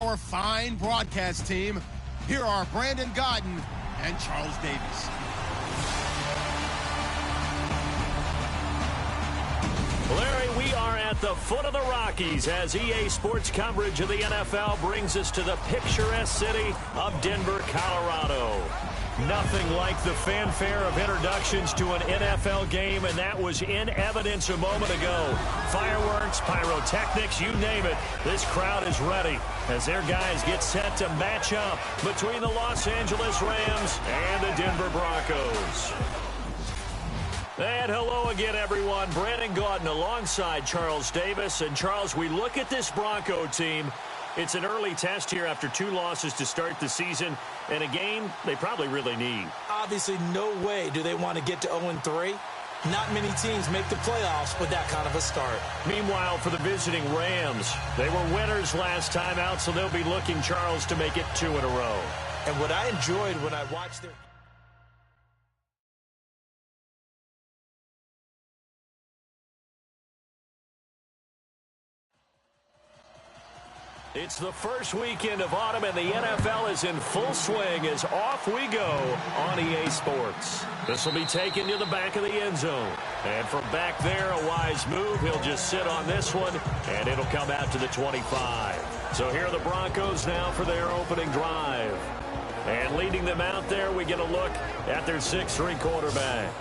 our fine broadcast team, here are Brandon Gaudin and Charles Davis. Larry, we are at the foot of the Rockies as EA Sports coverage of the NFL brings us to the picturesque city of Denver, Colorado. Nothing like the fanfare of introductions to an NFL game, and that was in evidence a moment ago. Fireworks, pyrotechnics, you name it. This crowd is ready as their guys get set to match up between the Los Angeles Rams and the Denver Broncos. And hello again, everyone. Brandon Gaudin alongside Charles Davis. And, Charles, we look at this Bronco team. It's an early test here after 2 losses to start the season, and a game they probably really need. Obviously, no way do they want to get to 0-3. Not many teams make the playoffs with that kind of a start. Meanwhile, for the visiting Rams, they were winners last time out, so they'll be looking, Charles, to make it 2 in a row. And what I enjoyed when I watched their... It's the first weekend of autumn, and the NFL is in full swing as off we go on EA Sports. This will be taken to the back of the end zone. And from back there, a wise move. He'll just sit on this one, and it'll come out to the 25. So here are the Broncos now for their opening drive. And leading them out there, we get a look at their 6'3" quarterback.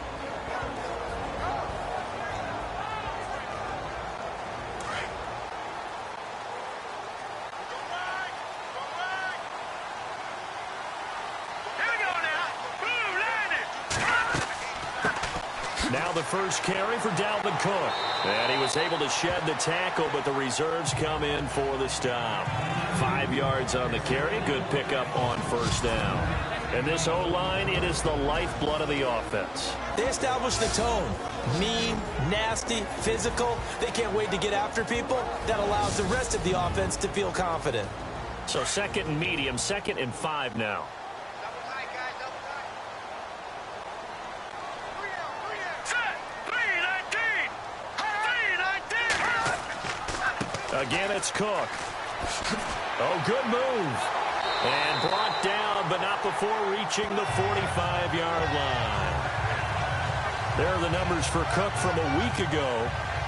Now the first carry for Dalvin Cook. And he was able to shed the tackle, but the reserves come in for the stop. 5 yards on the carry. Good pickup on first down. And this O-line, it is the lifeblood of the offense. They established the tone. Mean, nasty, physical. They can't wait to get after people. That allows the rest of the offense to feel confident. So 2nd and medium, 2nd and 5 now. Again, it's Cook. Oh, good move. And brought down, but not before reaching the 45-yard line. There are the numbers for Cook from a week ago.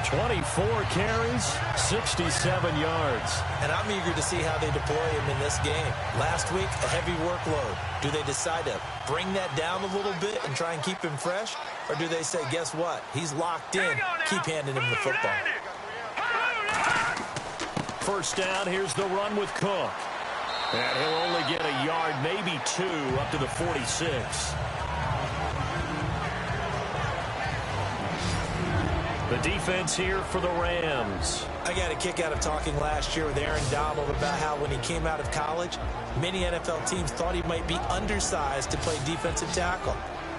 24 carries, 67 yards. And I'm eager to see how they deploy him in this game. Last week, a heavy workload. Do they decide to bring that down a little bit and try and keep him fresh? Or do they say, guess what? He's locked in. Keep handing him the football. First down, here's the run with Cook. And he'll only get a yard, maybe 2, up to the 46. The defense here for the Rams. I got a kick out of talking last year with Aaron Donald about how when he came out of college, many NFL teams thought he might be undersized to play defensive tackle.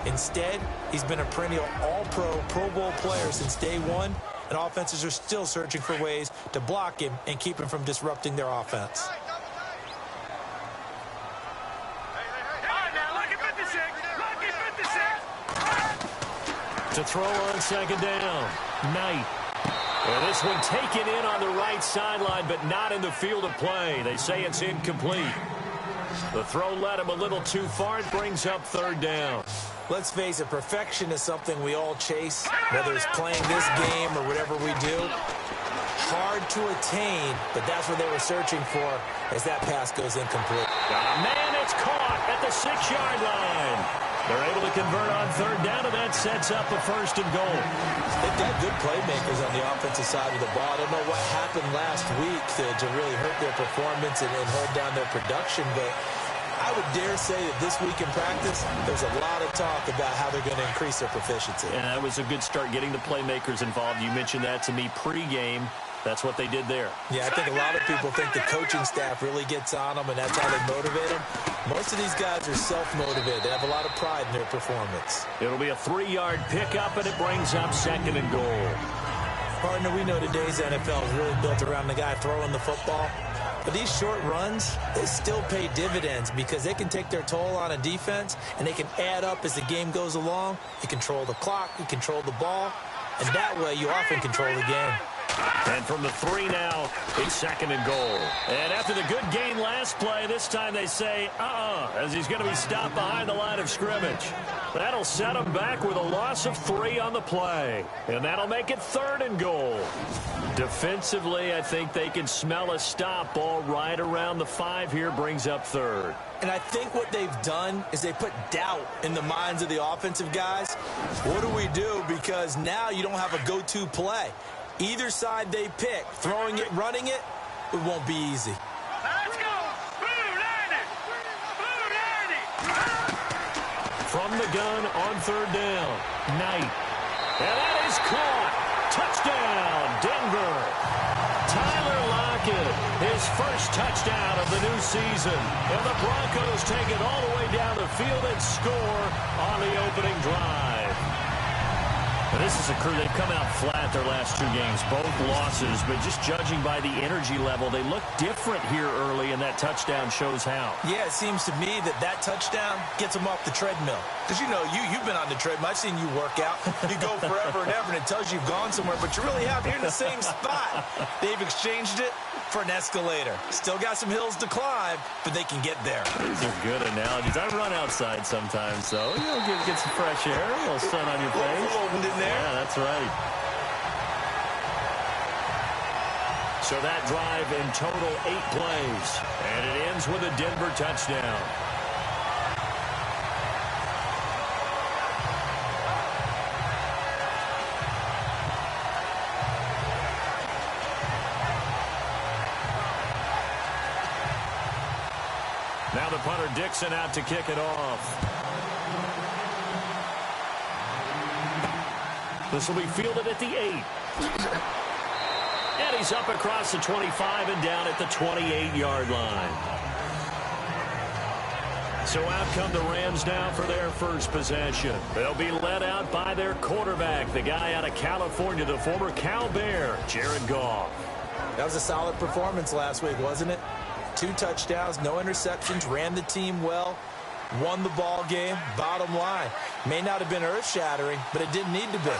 Instead, he's been a perennial all-pro, Pro Bowl player since day one, and offenses are still searching for ways to block him and keep him from disrupting their offense. To throw on 2nd down, Knight. And this one taken in on the right sideline, but not in the field of play. They say it's incomplete. The throw led him a little too far. It brings up 3rd down. Let's face it, perfection is something we all chase, whether it's playing this game or whatever we do. Hard to attain, but that's what they were searching for as that pass goes incomplete. Man, it's caught at the 6-yard line. They're able to convert on 3rd down, and that sets up a 1st and goal. They've got good playmakers on the offensive side of the ball. I don't know what happened last week to really hurt their performance and hold down their production, but I would dare say that this week in practice, there's a lot of talk about how they're going to increase their proficiency. And that was a good start, getting the playmakers involved. You mentioned that to me pregame. That's what they did there. Yeah, I think a lot of people think the coaching staff really gets on them, and that's how they motivate them. Most of these guys are self-motivated. They have a lot of pride in their performance. It'll be a 3-yard pickup, and it brings up 2nd and goal. Partner, we know today's NFL is really built around the guy throwing the football. But these short runs, they still pay dividends because they can take their toll on a defense, and they can add up as the game goes along. You control the clock, you control the ball, and that way you often control the game. And from the 3 now, it's 2nd and goal. And after the good gain last play, this time they say, as he's going to be stopped behind the line of scrimmage. That'll set him back with a loss of 3 on the play. And that'll make it 3rd and goal. Defensively, I think they can smell a stop ball right around the 5 here, brings up 3rd. And I think what they've done is they put doubt in the minds of the offensive guys. What do we do? Because now you don't have a go-to play. Either side they pick, throwing it, running it, it won't be easy. Let's go! From the gun on 3rd down, Knight. And that is caught. Touchdown, Denver. Tyler Lockett, his first touchdown of the new season. And the Broncos take it all the way down the field and score on the opening drive. This is a crew, they've come out flat their last 2 games, both losses, but just judging by the energy level, they look different here early, and that touchdown shows how. Yeah, it seems to me that touchdown gets them off the treadmill. Because, you know, you've been on the treadmill. I've seen you work out. You go forever and ever, and it tells you you've gone somewhere, but you really have. You're in the same spot. They've exchanged it for an escalator. Still got some hills to climb, but they can get there. These are good analogies. I run outside sometimes, so you know, get some fresh air, a little sun on your face. Yeah, that's right. So that drive in total 8 plays, and it ends with a Denver touchdown. Now the punter Dixon out to kick it off. This will be fielded at the 8. And he's up across the 25 and down at the 28-yard line. So out come the Rams now for their first possession. They'll be led out by their quarterback, the guy out of California, the former Cal Bear, Jared Goff. That was a solid performance last week, wasn't it? 2 touchdowns, no interceptions, ran the team well, won the ball game. Bottom line, may not have been earth-shattering, but it didn't need to be.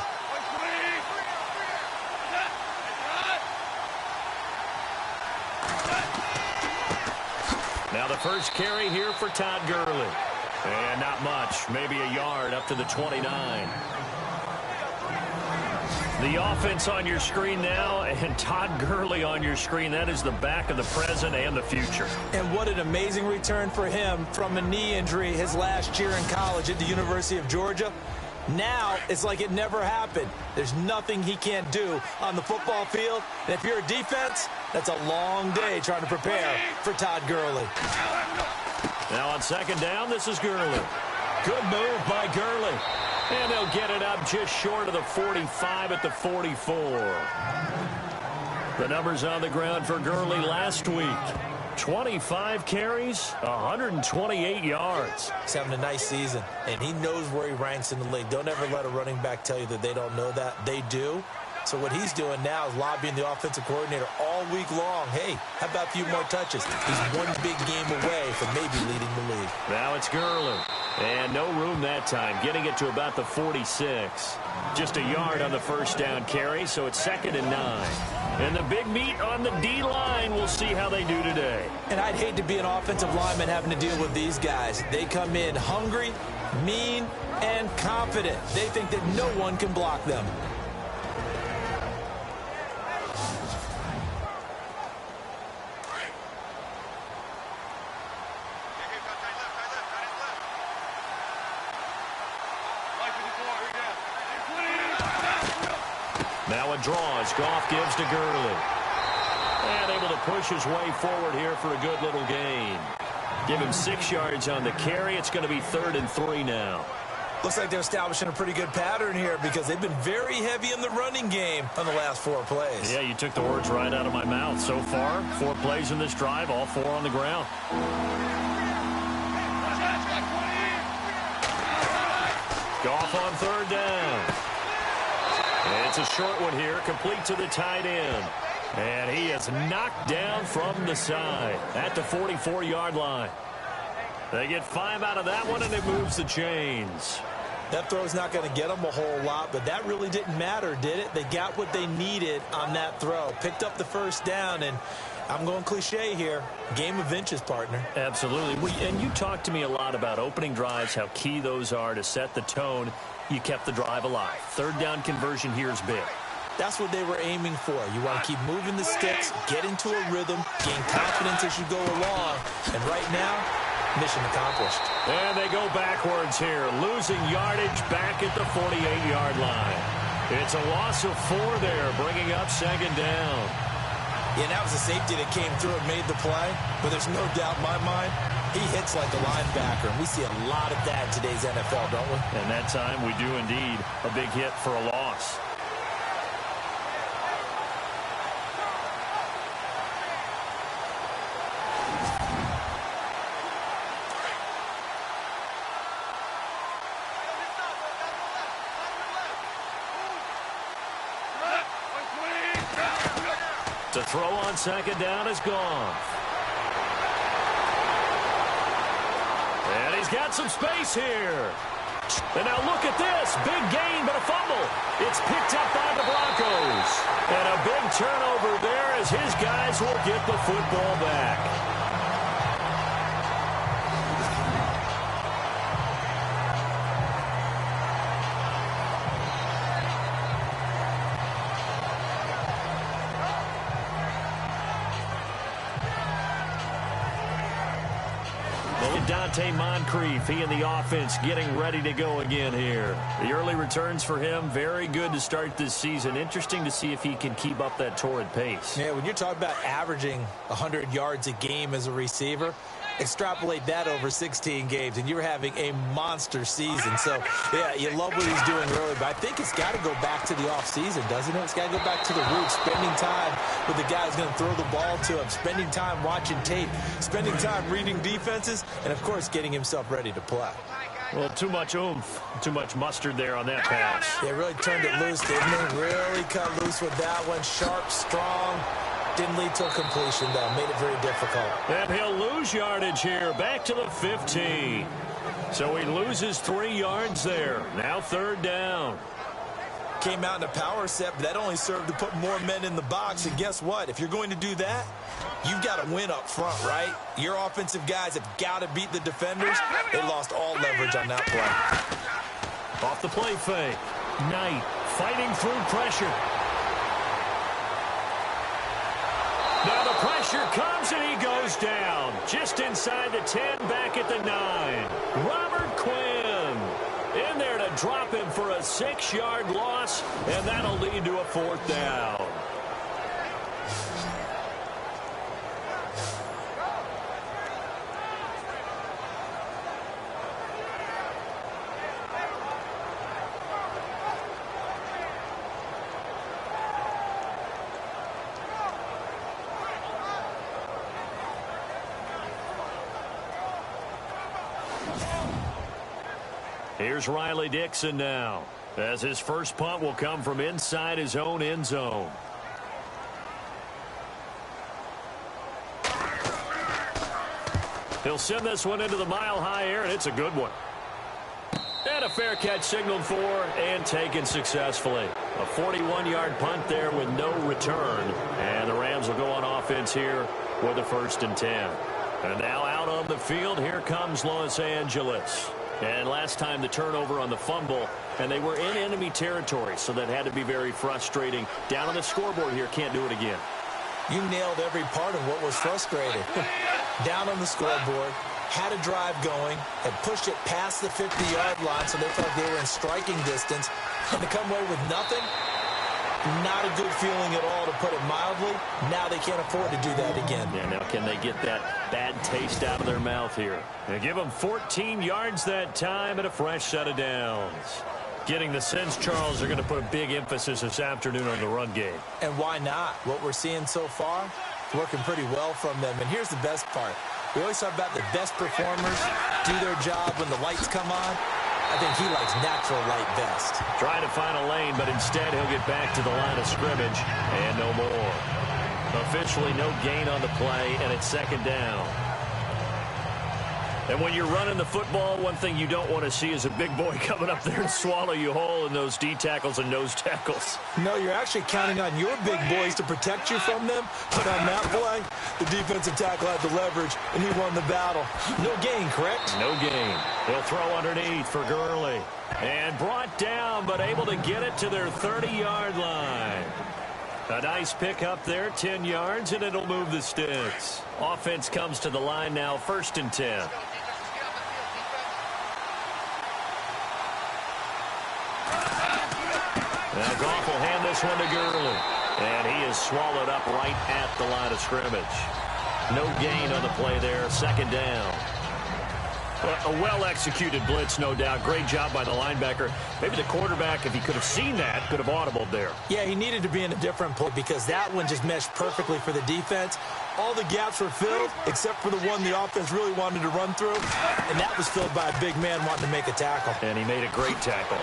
Now the first carry here for Todd Gurley. And not much, maybe a yard up to the 29. The offense on your screen now, and Todd Gurley on your screen. That is the back of the present and the future. And what an amazing return for him from a knee injury his last year in college at the University of Georgia. Now it's like it never happened. There's nothing he can't do on the football field. And if you're a defense, that's a long day trying to prepare for Todd Gurley. Now on 2nd down, this is Gurley. Good move by Gurley. And they'll get it up just short of the 45 at the 44. The numbers on the ground for Gurley last week. 25 carries, 128 yards. He's having a nice season, and he knows where he ranks in the league. Don't ever let a running back tell you that they don't know that. They do. So what he's doing now is lobbying the offensive coordinator all week long. Hey, how about a few more touches? He's one big game away from maybe leading the league. Now it's Gurley. And no room that time, getting it to about the 46. Just a yard on the first down carry, so it's 2nd and 9. And the big meat on the D-line, we'll see how they do today. And I'd hate to be an offensive lineman having to deal with these guys. They come in hungry, mean, and confident. They think that no one can block them. Now a draw as Goff gives to Gurley. And able to push his way forward here for a good little gain. Give him 6 yards on the carry. It's going to be 3rd and 3 now. Looks like they're establishing a pretty good pattern here because they've been very heavy in the running game on the last 4 plays. Yeah, you took the words right out of my mouth. So far, 4 plays in this drive, all 4 on the ground. Goff on 3rd down. And it's a short one here, complete to the tight end. And he is knocked down from the side at the 44-yard line. They get 5 out of that one, and it moves the chains. That throw's not going to get them a whole lot, but that really didn't matter, did it? They got what they needed on that throw. Picked up the first down, and I'm going cliche here. Game of inches, partner. Absolutely. And you talked to me a lot about opening drives, how key those are to set the tone. You kept the drive alive. Third down conversion here is big. That's what they were aiming for. You want to keep moving the sticks, get into a rhythm, gain confidence as you go along. And right now, mission accomplished. And they go backwards here, losing yardage back at the 48-yard line. It's a loss of 4 there, bringing up second down. Yeah, that was a safety that came through and made the play. But there's no doubt in my mind, he hits like a linebacker. And we see a lot of that in today's NFL, don't we? And that time we do indeed. A big hit for a loss. The throw on second down is gone. And he's got some space here. And now look at this. Big gain, but a fumble. It's picked up by the Broncos. And a big turnover there as his guys will get the football back. Dante Moncrief, he and the offense getting ready to go again here. The early returns for him, very good to start this season. Interesting to see if he can keep up that torrid pace. Yeah, when you're talking about averaging 100 yards a game as a receiver, extrapolate that over 16 games, and you're having a monster season. So, yeah, you love what he's doing early, but I think it's got to go back to the offseason, doesn't it? It's got to go back to the roots, spending time with the guy who's going to throw the ball to him, spending time watching tape, spending time reading defenses, and, of course, getting himself ready to play. Well, too much oomph, too much mustard there on that pass. They really turned it loose, didn't they? Really cut loose with that one. Sharp, strong. Didn't lead to a completion, though. Made it very difficult. And he'll lose yardage here. Back to the 15. So he loses 3 yards there. Now third down. Came out in a power set, but that only served to put more men in the box. And guess what? If you're going to do that, you've got to win up front, right? Your offensive guys have got to beat the defenders. They lost all leverage on that play. Off the play fake. Knight fighting through pressure. Now the pressure comes and he goes down. Just inside the 10, back at the 9. Robert Quinn in there to drop him for a 6-yard loss, and that'll lead to a 4th down. Here's Riley Dixon now, as his first punt will come from inside his own end zone. He'll send this one into the mile-high air, and it's a good one. And a fair catch signaled for and taken successfully. A 41-yard punt there with no return. And the Rams will go on offense here with a 1st and 10. And now out on the field, here comes Los Angeles. And last time the turnover on the fumble, and they were in enemy territory, so that had to be very frustrating. Down on the scoreboard here, can't do it again. You nailed every part of what was frustrating. Down on the scoreboard, had a drive going, had pushed it past the 50-yard line, so they felt like they were in striking distance, and to come away with nothing, not a good feeling at all, to put it mildly. Now they can't afford to do that again. Yeah, now can they get that bad taste out of their mouth here? They give them 14 yards that time and a fresh set of downs. Getting the sense, Charles, they're going to put a big emphasis this afternoon on the run game. And why not? What we're seeing so far, working pretty well from them. And here's the best part. We always talk about the best performers do their job when the lights come on. I think he likes natural light best. Trying to find a lane, but instead he'll get back to the line of scrimmage and no more. Officially no gain on the play, and it's second down. And when you're running the football, one thing you don't want to see is a big boy coming up there and swallow you whole in those D tackles and nose tackles. No, you're actually counting on your big boys to protect you from them. But on that play, the defensive tackle had the leverage, and he won the battle. No gain, correct? No gain. He'll throw underneath for Gurley. And brought down, but able to get it to their 30-yard line. A nice pick up there, 10 yards, and it'll move the sticks. Offense comes to the line now, 1st and 10. Now Goff will hand this one to Gurley. And he is swallowed up right at the line of scrimmage. No gain on the play there, 2nd down. A well-executed blitz, no doubt. Great job by the linebacker. Maybe the quarterback, if he could have seen that, could have audibled there. Yeah, he needed to be in a different play because that one just meshed perfectly for the defense. All the gaps were filled except for the one the offense really wanted to run through, and that was filled by a big man wanting to make a tackle. And he made a great tackle.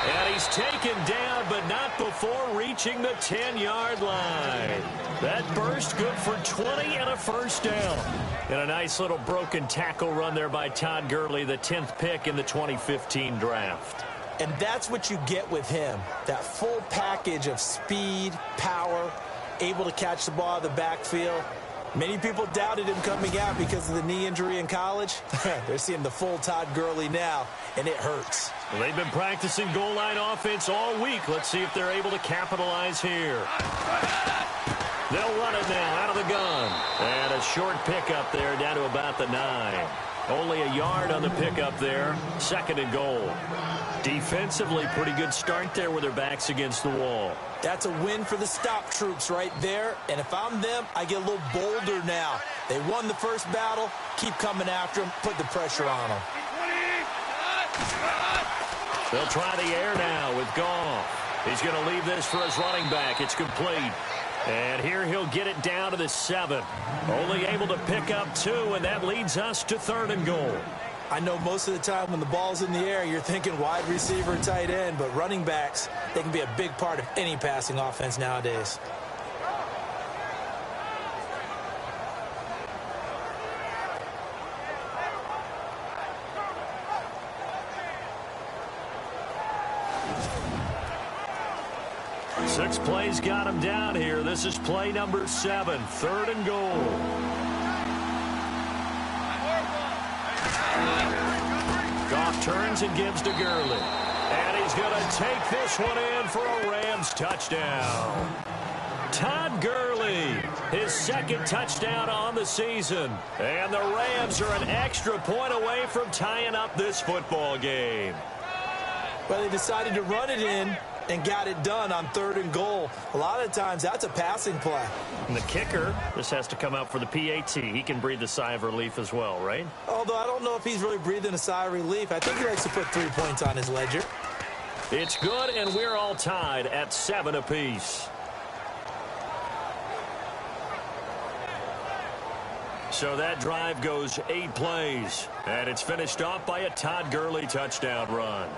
And he's taken down, but not before reaching the 10-yard line. That burst good for 20 and a 1st down. And a nice little broken tackle run there by Todd Gurley, the 10th pick in the 2015 draft. And that's what you get with him, that full package of speed, power, able to catch the ball out of the backfield. Many people doubted him coming out because of the knee injury in college. They're seeing the full Todd Gurley now, and it hurts. Well, they've been practicing goal line offense all week. Let's see if they're able to capitalize here. They'll run it now out of the gun. And a short pickup there down to about the 9. Only a yard on the pickup there. 2nd and goal. Defensively, pretty good start there with their backs against the wall. That's a win for the stop troops right there. And if I'm them, I get a little bolder now. They won the first battle. Keep coming after them. Put the pressure on them. They'll try the air now with Goff. He's going to leave this for his running back. It's complete. And here he'll get it down to the 7. Only able to pick up 2, and that leads us to 3rd and goal. I know most of the time when the ball's in the air, you're thinking wide receiver and tight end, but running backs, they can be a big part of any passing offense nowadays. Six plays got him down here. This is play number 7, 3rd and goal. Goff turns and gives to Gurley. And he's going to take this one in for a Rams touchdown. Todd Gurley, his 2nd touchdown on the season. And the Rams are an extra point away from tying up this football game. Well, they decided to run it in and got it done on 3rd and goal. A lot of times, that's a passing play. And the kicker, this has to come out for the PAT. He can breathe a sigh of relief as well, right? Although I don't know if he's really breathing a sigh of relief. I think he likes to put 3 points on his ledger. It's good, and we're all tied at 7 apiece. So that drive goes 8 plays, and it's finished off by a Todd Gurley touchdown run.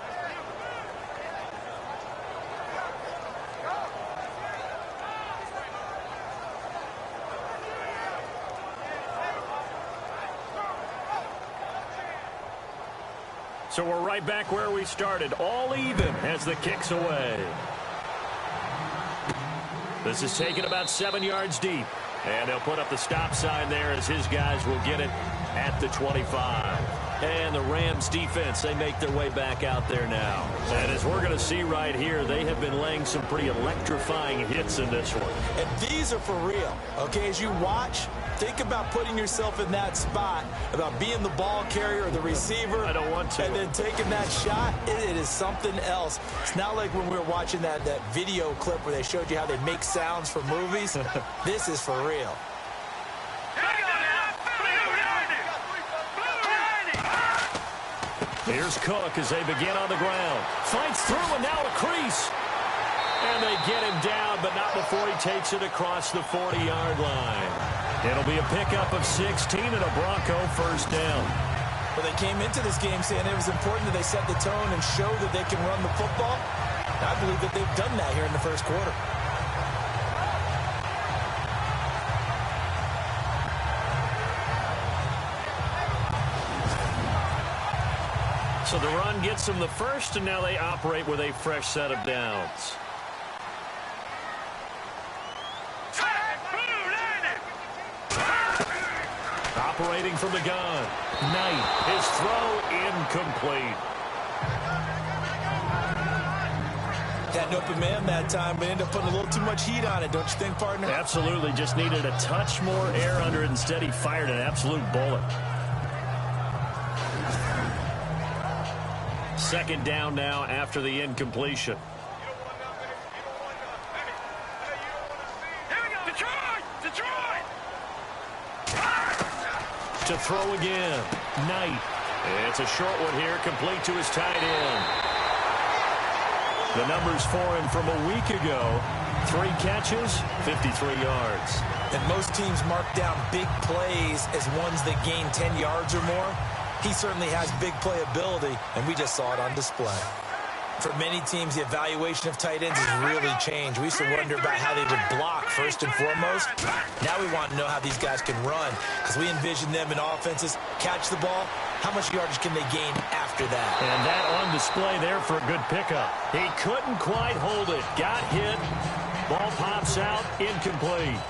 So we're right back where we started, all even as the kick's away. This is taken about 7 yards deep. And they'll put up the stop sign there as his guys will get it at the 25. And the Rams defense, they make their way back out there now. And as we're going to see right here, they have been laying some pretty electrifying hits in this one. And these are for real. Okay, as you watch, think about putting yourself in that spot, about being the ball carrier or the receiver. I don't want to. And then taking that shot, it is something else. It's not like when we were watching that video clip where they showed you how they make sounds for movies. This is for real. Here's Cook as they begin on the ground. Fights through and now a crease. And they get him down, but not before he takes it across the 40-yard line. It'll be a pickup of 16 and a Bronco first down. Well, they came into this game saying it was important that they set the tone and show that they can run the football. I believe that they've done that here in the first quarter. So the run gets them the first, and now they operate with a fresh set of downs. Operating from the gun. Knight, his throw incomplete. Had an open man that time, but ended up putting a little too much heat on it, don't you think, partner? Absolutely. Just needed a touch more air under it. Instead, he fired an absolute bullet. Second down now after the incompletion. To throw again. Knight. It's a short one here, complete to his tight end. The numbers for him from a week ago: 3 catches, 53 yards. And most teams mark down big plays as ones that gain 10 yards or more. He certainly has big playability, and we just saw it on display. For many teams, the evaluation of tight ends has really changed. We used to wonder about how they would block first and foremost. Now we want to know how these guys can run, because we envision them in offenses catch the ball. How much yardage can they gain after that? And that on display there for a good pickup. He couldn't quite hold it. Got hit. Ball pops out. Incomplete.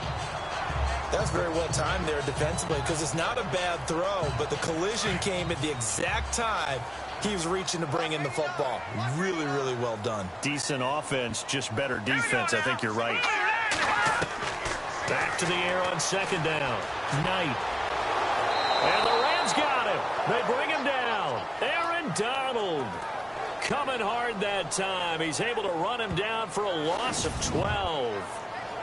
That's very well timed there defensively, because it's not a bad throw, but the collision came at the exact time he was reaching to bring in the football. Really, really well done. Decent offense, just better defense. I think you're right. Back to the air on second down. Knight. And the Rams got him. They bring him down. Aaron Donald coming hard that time. He's able to run him down for a loss of 12.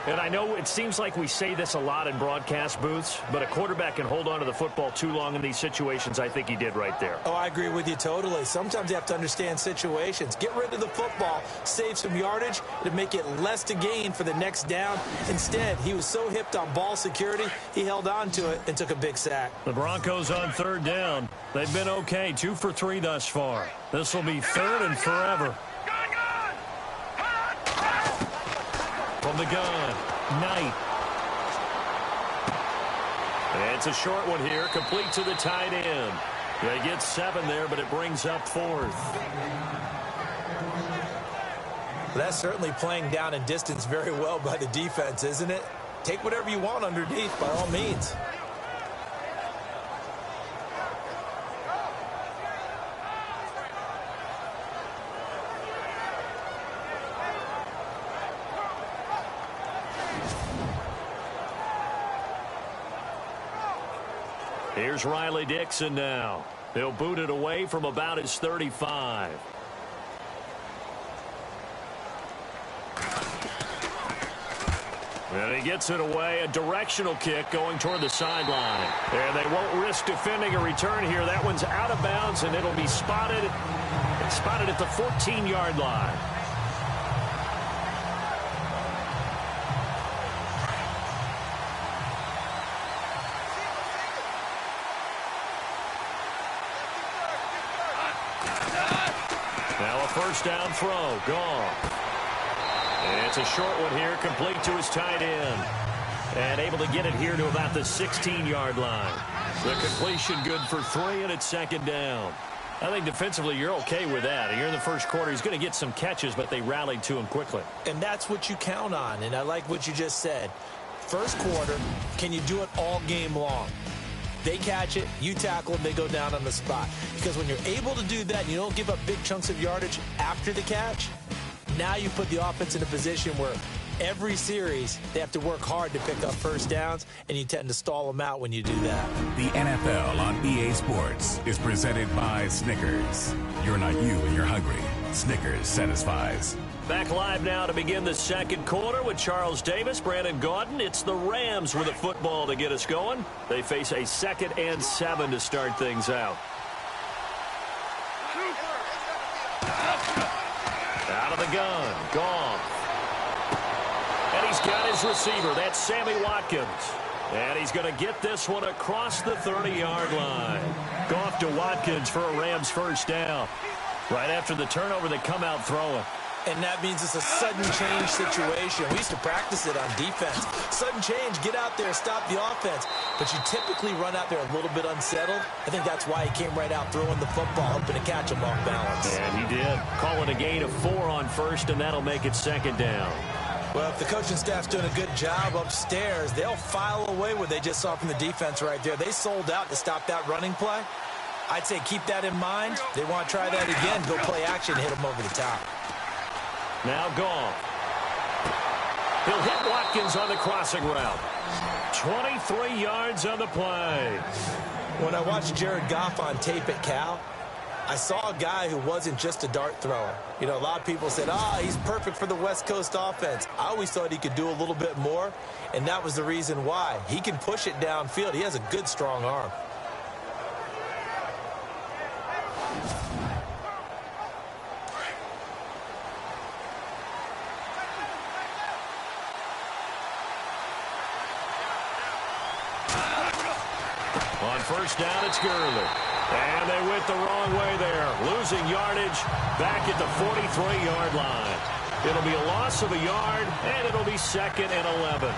And I know it seems like we say this a lot in broadcast booths, but a quarterback can hold on to the football too long in these situations. I think he did right there. Oh, I agree with you totally. Sometimes you have to understand situations. Get rid of the football, save some yardage to make it less to gain for the next down. Instead, he was so hipped on ball security, he held on to it and took a big sack. The Broncos on third down. They've been okay, 2 for 3 thus far. This will be third and forever. From the gun, Knight. It's a short one here, complete to the tight end. They get 7 there, but it brings up 4th. That's certainly playing down in distance very well by the defense, isn't it? Take whatever you want underneath, by all means. Here's Riley Dixon now. He'll boot it away from about his 35. And he gets it away. A directional kick going toward the sideline. And they won't risk defending a return here. That one's out of bounds, and it'll be spotted at the 14-yard line. First down throw, gone. It's a short one here, complete to his tight end. And able to get it here to about the 16-yard line. The completion good for 3, and it's second down. I think defensively you're okay with that. Here in the first quarter, he's going to get some catches, but they rallied to him quickly. And that's what you count on, and I like what you just said. First quarter, can you do it all game long? They catch it, you tackle them, they go down on the spot. Because when you're able to do that and you don't give up big chunks of yardage after the catch, now you put the offense in a position where every series they have to work hard to pick up first downs, and you tend to stall them out when you do that. The NFL on EA Sports is presented by Snickers. You're not you when you're hungry. Snickers satisfies. Back live now to begin the second quarter with Charles Davis, Brandon Gaudin. It's the Rams with a football to get us going. They face a 2nd and 7 to start things out. Out of the gun, Goff. And he's got his receiver. That's Sammy Watkins. And he's going to get this one across the 30-yard line. Goff to Watkins for a Rams first down. Right after the turnover, they come out throwing. And that means it's a sudden change situation. We used to practice it on defense. Sudden change, get out there, stop the offense. But you typically run out there a little bit unsettled. I think that's why he came right out throwing the football, hoping to catch him off balance. And he did. Call it a gain of 4 on first, and that'll make it second down. Well, if the coaching staff's doing a good job upstairs, they'll file away what they just saw from the defense right there. They sold out to stop that running play. I'd say keep that in mind. They want to try that again. Go play action, hit them over the top. Now Goff. He'll hit Watkins on the crossing route. 23 yards on the play. When I watched Jared Goff on tape at Cal, I saw a guy who wasn't just a dart thrower. You know, a lot of people said, he's perfect for the West Coast offense. I always thought he could do a little bit more, and that was the reason why. He can push it downfield. He has a good, strong arm. On first down, it's Gurley. And they went the wrong way there. Losing yardage back at the 43-yard line. It'll be a loss of a yard, and it'll be second and 11.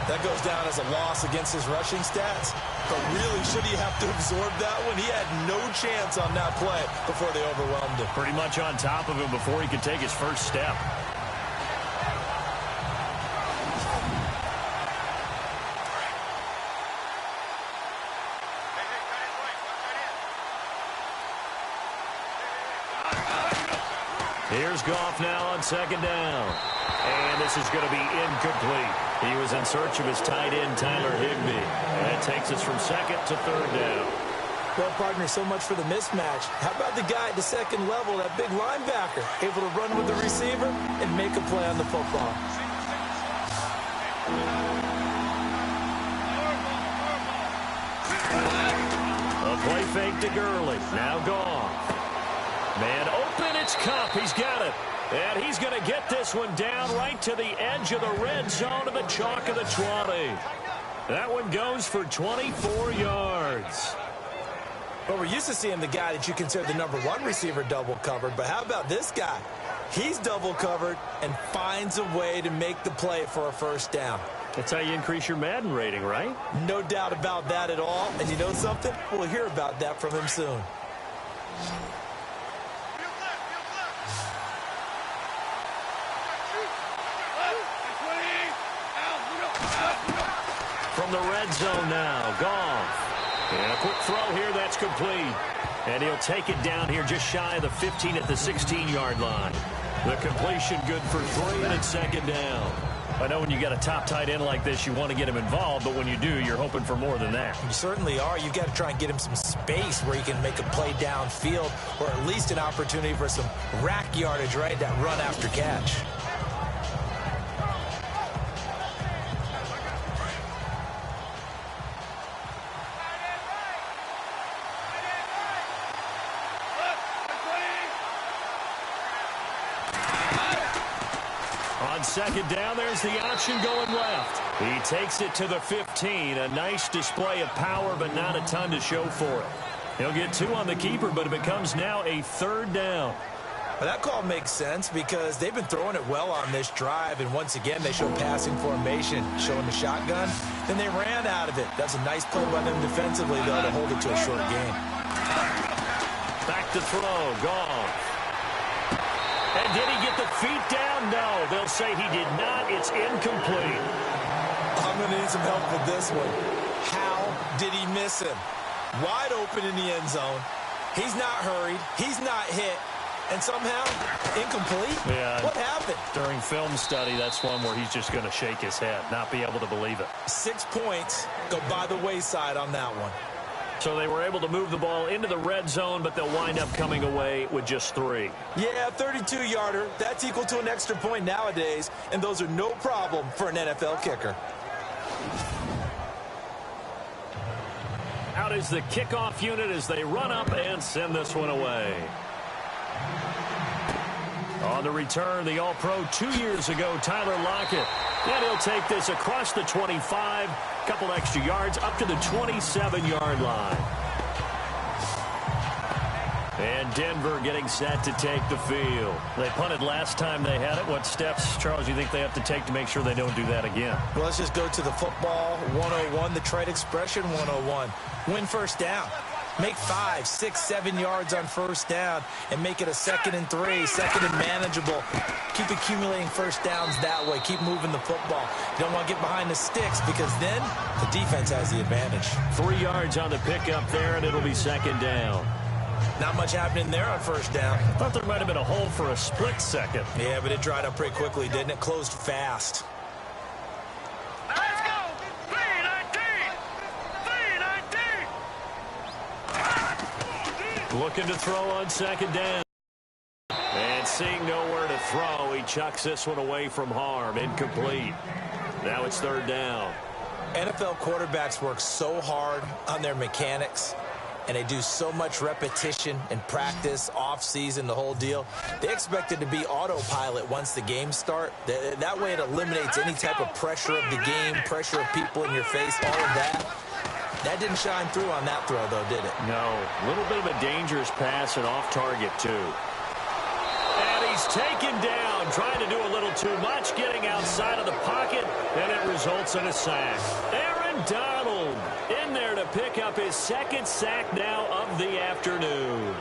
That goes down as a loss against his rushing stats. But really, should he have to absorb that one? He had no chance on that play before they overwhelmed him. Pretty much on top of him before he could take his first step. Here's Goff now on second down. And this is going to be incomplete. He was in search of his tight end, Tyler Higbee. And that takes us from second to third down. Well, partner, so much for the mismatch. How about the guy at the second level, that big linebacker, able to run with the receiver and make a play on the football? A play fake to Gurley. Now Goff. Man open, it's Kupp. He's got it. And he's going to get this one down right to the edge of the red zone of the chalk of the 20. That one goes for 24 yards. Well, we're used to seeing the guy that you consider the #1 receiver double covered, but how about this guy? He's double covered and finds a way to make the play for a first down. That's how you increase your Madden rating, right? No doubt about that at all. And you know something? We'll hear about that from him soon. From the red zone now, Goff. And a quick throw here, that's complete. And he'll take it down here just shy of the 15 at the 16-yard line. The completion good for 3, and it's second down. I know when you got a top tight end like this, you want to get him involved, but when you do, you're hoping for more than that. You certainly are. You've got to try and get him some space where he can make a play downfield, or at least an opportunity for some rack yardage, right? That run after catch. On second down, there's the option going left. He takes it to the 15. A nice display of power, but not a ton to show for it. He'll get 2 on the keeper, but it becomes now a third down. Well, that call makes sense because they've been throwing it well on this drive, and once again, they show passing formation, showing the shotgun. Then they ran out of it. That's a nice play by them defensively, though, to hold it to a short game. Back to throw. Goff. And did he get the feet down? No. They'll say he did not. It's incomplete. I'm going to need some help with this one. How did he miss him? Wide open in the end zone. He's not hurried. He's not hit. And somehow, incomplete? Yeah. What happened? During film study, that's one where he's just going to shake his head, not be able to believe it. 6 points go by the wayside on that one. So they were able to move the ball into the red zone, but they'll wind up coming away with just 3. Yeah, 32-yarder. That's equal to an extra point nowadays, and those are no problem for an NFL kicker. Out is the kickoff unit as they run up and send this one away. On the return, the All-Pro 2 years ago, Tyler Lockett. And he'll take this across the 25, couple extra yards, up to the 27-yard line. And Denver getting set to take the field. They punted last time they had it. What steps, Charles, you think they have to take to make sure they don't do that again? Well, let's just go to the football 101, the trade expression 101. Win first down. Make 5, 6, 7 yards on first down and make it a 2nd and 3, 2nd and manageable. Keep accumulating first downs that way. Keep moving the football. You don't want to get behind the sticks because then the defense has the advantage. 3 yards on the pickup there, and it'll be 2nd down. Not much happening there on first down. I thought there might have been a hole for a split second. Yeah, but it dried up pretty quickly, didn't it? Closed fast. Let's go! 319! 319! Looking to throw on 2nd down. And seeing nowhere to throw, he chucks this one away from harm. Incomplete. Now it's 3rd down. NFL quarterbacks work so hard on their mechanics, and they do so much repetition and practice, off-season, the whole deal. They expect it to be autopilot once the games start. That way it eliminates any type of pressure of the game, pressure of people in your face, all of that. That didn't shine through on that throw, though, did it? No. A little bit of a dangerous pass and off target, too. And he's taken down, trying to do a little too much, getting outside of the pocket, and it results in a sack. Aaron Donald in there to pick up his 2nd sack now of the afternoon.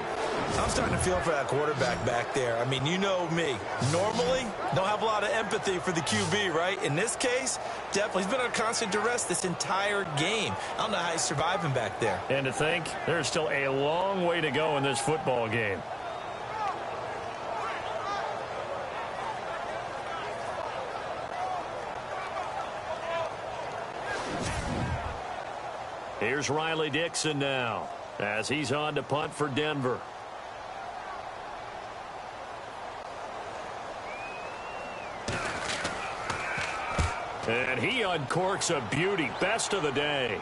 I'm starting to feel for that quarterback back there. I mean, you know me. Normally, don't have a lot of empathy for the QB, right? In this case, definitely. He's been under constant duress this entire game. I don't know how he's surviving back there. And to think, there's still a long way to go in this football game. Here's Riley Dixon now as he's on to punt for Denver. And he uncorks a beauty. Best of the day.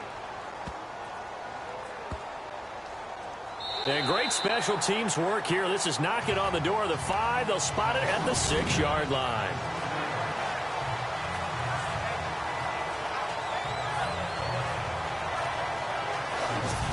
And great special teams work here. This is knocking on the door of the 5. They'll spot it at the 6-yard line.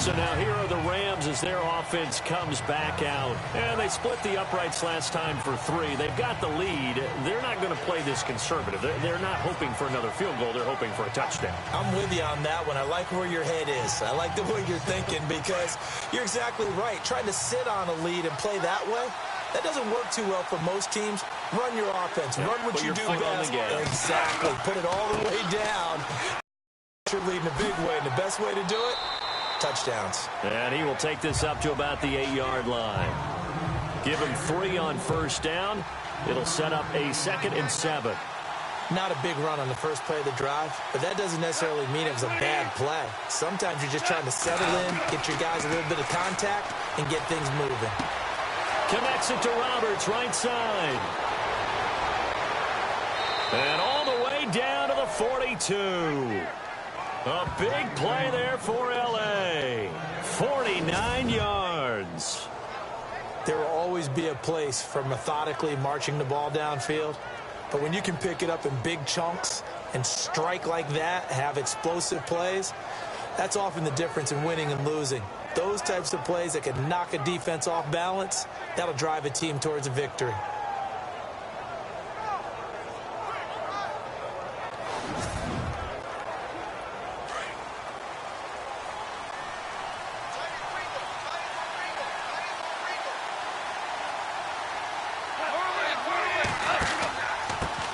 So now here are the Rams as their offense comes back out. And they split the uprights last time for 3. They've got the lead. They're not going to play this conservative. They're not hoping for another field goal. They're hoping for a touchdown. I'm with you on that one. I like where your head is. I like the way you're thinking because you're exactly right. Trying to sit on a lead and play that way, that doesn't work too well for most teams. Run your offense. Run what you do best. Exactly. Put it all the way down. You're leading a big way, and the best way to do it, touchdowns. And he will take this up to about the 8-yard line. Give him 3 on first down. It'll set up a 2nd and 7. Not a big run on the first play of the drive, but that doesn't necessarily mean it was a bad play. Sometimes you're just trying to settle in, get your guys a little bit of contact, and get things moving. Connects it to Roberts, right side. And all the way down to the 42. A big play there for L.A. 49 yards. There will always be a place for methodically marching the ball downfield. But when you can pick it up in big chunks and strike like that, have explosive plays, that's often the difference in winning and losing. Those types of plays that can knock a defense off balance, that'll drive a team towards a victory.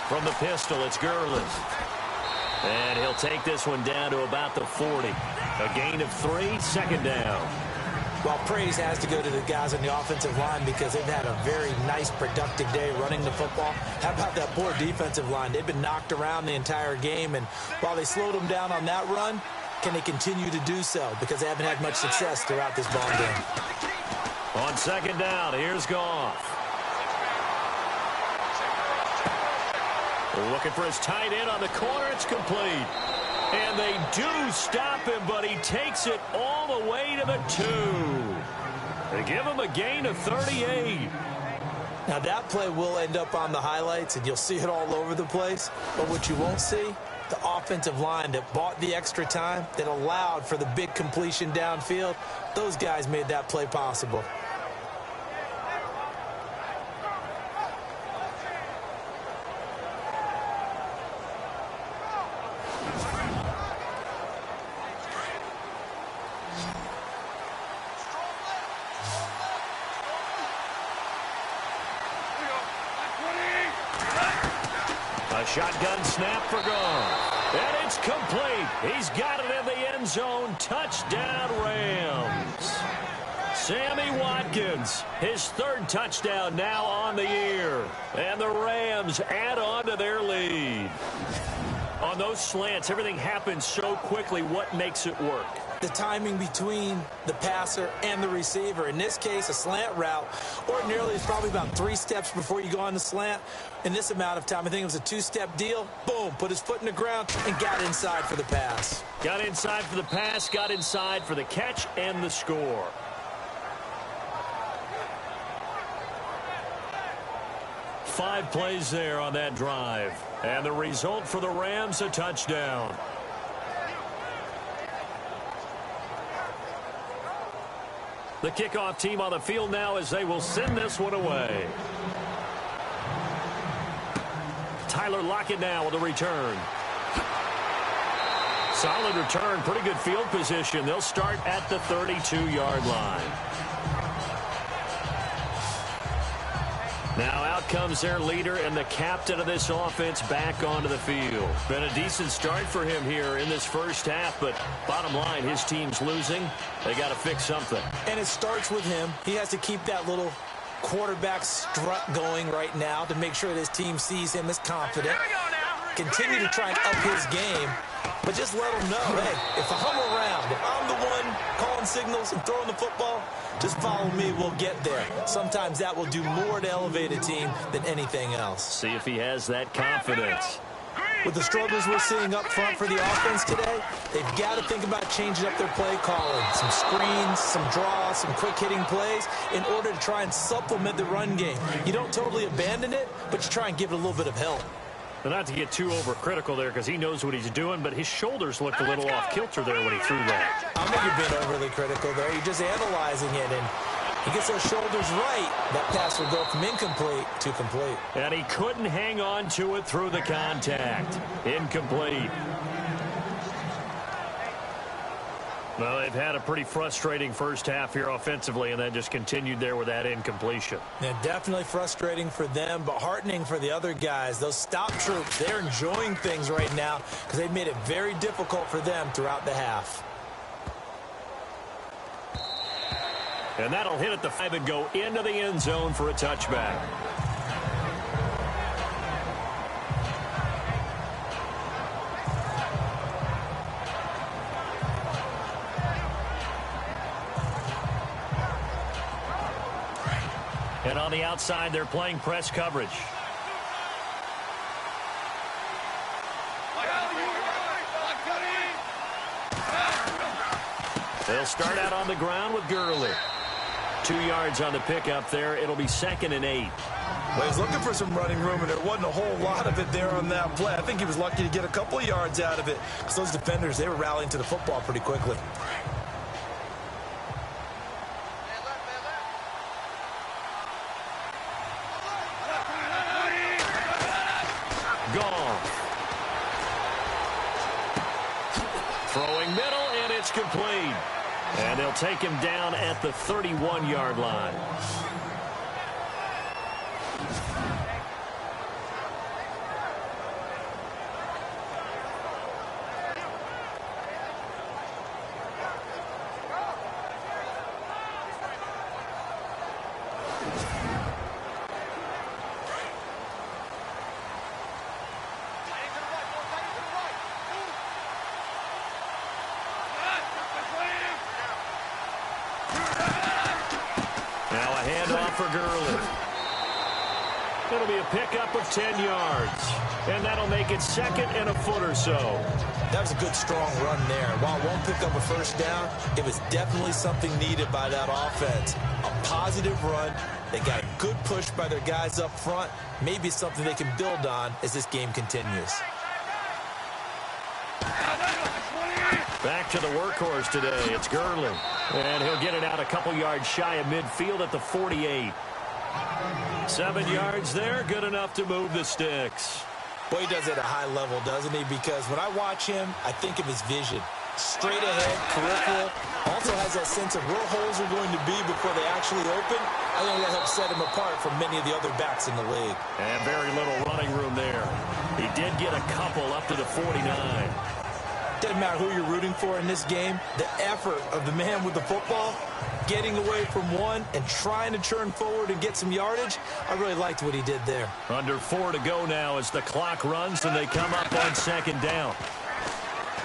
From the pistol, it's Gurley. And he'll take this one down to about the 40. A gain of 3, 2nd down. Well, praise has to go to the guys on the offensive line because they've had a very nice, productive day running the football. How about that poor defensive line? They've been knocked around the entire game, and while they slowed them down on that run, can they continue to do so? Because they haven't had much success throughout this ball game. On 2nd down, here's Goff. Looking for his tight end on the corner. It's complete. And they do stop him, but he takes it all the way to the 2. They give him a gain of 38. Now, that play will end up on the highlights, and you'll see it all over the place. But what you won't see, the offensive line that bought the extra time, that allowed for the big completion downfield, those guys made that play possible. Shotgun snap for Goff. And it's complete. He's got it in the end zone. Touchdown, Rams. Sammy Watkins, his third touchdown now on the year. And the Rams add on to their lead. On those slants, everything happens so quickly. What makes it work? The timing between the passer and the receiver. In this case, a slant route ordinarily is probably about 3 steps before you go on the slant. In this amount of time, I think it was a 2-step deal. Boom, put his foot in the ground and got inside for the pass. Got inside for the pass, got inside for the catch and the score. Five plays there on that drive. And the result for the Rams, a touchdown. The kickoff team on the field now as they will send this one away. Tyler Lockett now with a return. Solid return, pretty good field position. They'll start at the 32-yard line. Now out comes their leader and the captain of this offense back onto the field. Been a decent start for him here in this first half, but bottom line, his team's losing. They got to fix something. And it starts with him. He has to keep that little quarterback strut going right now to make sure that his team sees him as confident. Continue to try and up his game, but just let him know, hey, if I'm around, if I'm the one calling signals and throwing the football, just follow me, we'll get there. Sometimes that will do more to elevate a team than anything else. See if he has that confidence. With the struggles we're seeing up front for the offense today, they've got to think about changing up their play calling. Some screens, some draws, some quick-hitting plays in order to try and supplement the run game. You don't totally abandon it, but you try and give it a little bit of help. But not to get too overcritical there because he knows what he's doing, but his shoulders looked a little off kilter there when he threw that. I think you're being overly critical there. You're just analyzing it, and he gets those shoulders right. That pass will go from incomplete to complete. And he couldn't hang on to it through the contact. Incomplete. Well, they've had a pretty frustrating first half here offensively, and then just continued there with that incompletion. Yeah, definitely frustrating for them, but heartening for the other guys. Those stop troops, they're enjoying things right now because they've made it very difficult for them throughout the half. And that'll hit at the 5 and go into the end zone for a touchback. And on the outside, they're playing press coverage. They'll start out on the ground with Gurley. 2 yards on the pickup there. It'll be 2nd and 8. Well, he's looking for some running room, and there wasn't a whole lot of it there on that play. I think he was lucky to get a couple of yards out of it because those defenders, they were rallying to the football pretty quickly. Throwing middle, and it's complete. And they'll take him down at the 31-yard line. For Gurley. It'll be a pickup of 10 yards. And that'll make it 2nd and a foot or so. That was a good, strong run there. While it won't pick up a first down, it was definitely something needed by that offense. A positive run. They got a good push by their guys up front. Maybe something they can build on as this game continues. Back to the workhorse today. It's Gurley. And he'll get it out a couple yards shy of midfield at the 48. 7 yards there. Good enough to move the sticks. Boy, he does it at a high level, doesn't he? Because when I watch him, I think of his vision. Straight ahead, peripheral. Also has that sense of where holes are going to be before they actually open. I think that helps set him apart from many of the other backs in the league. And very little running room there. He did get a couple up to the 49. Doesn't matter who you're rooting for in this game. The effort of the man with the football, getting away from one and trying to turn forward and get some yardage, I really liked what he did there. Under 4 to go now as the clock runs and they come up on second down.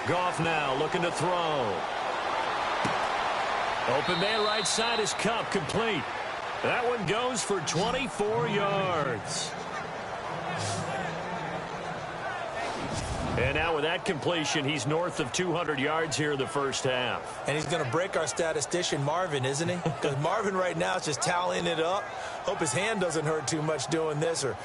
Goff now looking to throw. Open man right side is Cup, complete. That one goes for 24 yards. And now with that completion, he's north of 200 yards here in the first half. And he's going to break our statistician, Marvin, isn't he? Because Marvin right now is just tallying it up. Hope his hand doesn't hurt too much doing this or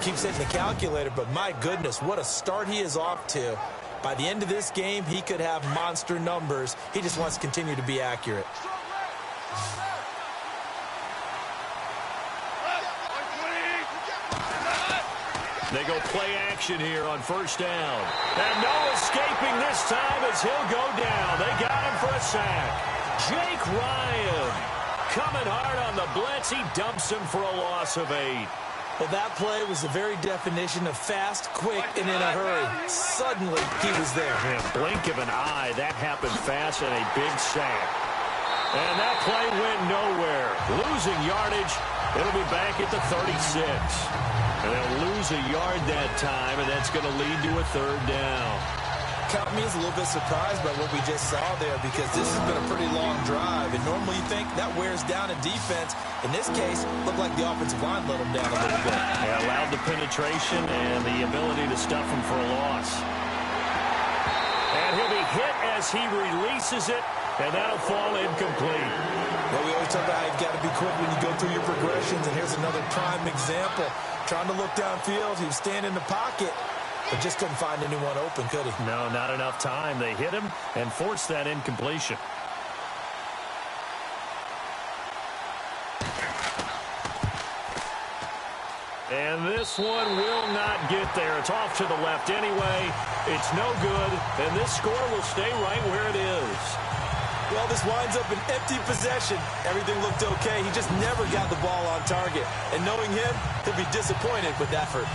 keeps hitting the calculator. But my goodness, what a start he is off to. By the end of this game, he could have monster numbers. He just wants to continue to be accurate. They go play action here on first down. And no escaping this time as he'll go down. They got him for a sack. Jake Ryan coming hard on the blitz. He dumps him for a loss of 8. Well, that play was the very definition of fast, quick, and in a hurry. Suddenly, he was there. Man, blink of an eye. That happened fast and a big sack. And that play went nowhere. Losing yardage. It'll be back at the 36. And they'll lose a yard that time, and that's going to lead to a third down. Caught me as a little bit surprised by what we just saw there because this has been a pretty long drive, and normally you think that wears down a defense. In this case, looked like the offensive line let them down a little bit. They allowed the penetration and the ability to stuff him for a loss. And he'll be hit as he releases it, and that'll fall incomplete. Well, we always talk about how you've got to be quick when you go through your progressions, and here's another prime example. Trying to look downfield, he was standing in the pocket, but just couldn't find anyone open, could he? No, not enough time. They hit him and forced that incompletion. And this one will not get there. It's off to the left anyway. It's no good, and this score will stay right where it is. Well, this winds up an empty possession. Everything looked okay. He just never got the ball on target. And knowing him, he'll be disappointed with that effort.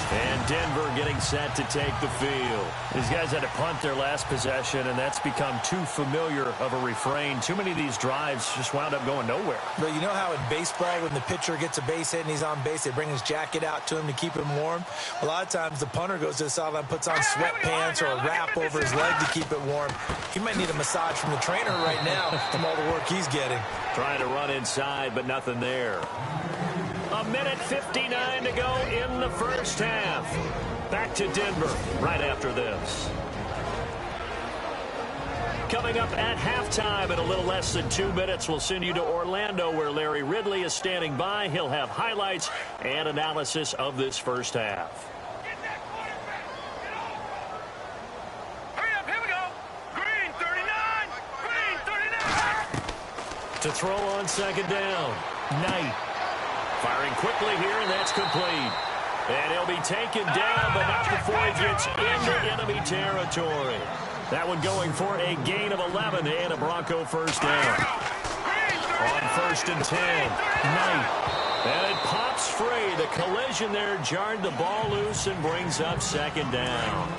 And Denver getting set to take the field. These guys had to punt their last possession, and that's become too familiar of a refrain. Too many of these drives just wound up going nowhere. But you know how in baseball, when the pitcher gets a base hit and he's on base, they bring his jacket out to him to keep him warm? A lot of times the punter goes to the sideline, puts on sweatpants or a wrap over his leg to keep it warm. He might need a massage from the trainer right now from all the work he's getting. Trying to run inside, but nothing there. A minute 59 to go in the first half. Back to Denver right after this. Coming up at halftime in a little less than 2 minutes, we'll send you to Orlando where Larry Ridley is standing by. He'll have highlights and analysis of this first half. Hurry up, here we go. Green 39. Green 39. To throw on second down. Knight. Firing quickly here, and that's complete. And he'll be taken down, but not before he gets into enemy territory. That one going for a gain of 11 and a Bronco first down. On 1st and 10, Knight. And it pops free. The collision there jarred the ball loose and brings up second down.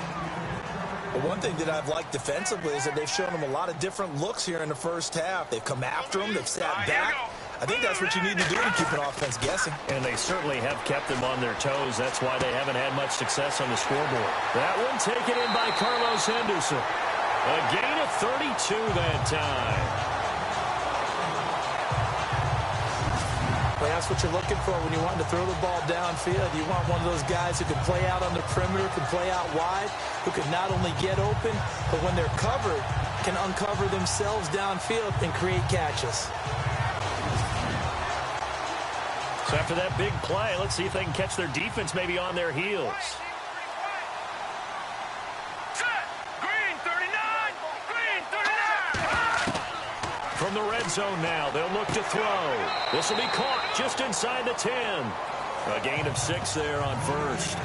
But one thing that I've liked defensively is that they've shown him a lot of different looks here in the first half. They've come after him. They've sat back. I think that's what you need to do to keep an offense guessing. And they certainly have kept them on their toes. That's why they haven't had much success on the scoreboard. That one taken in by Carlos Henderson. A gain of 32 that time. Well, that's what you're looking for when you want to throw the ball downfield. You want one of those guys who can play out on the perimeter, can play out wide, who can not only get open, but when they're covered, can uncover themselves downfield and create catches. So after that big play, let's see if they can catch their defense maybe on their heels. Set. Green 39. Green 39. From the red zone now, they'll look to throw. This will be caught just inside the 10. A gain of 6 there on first.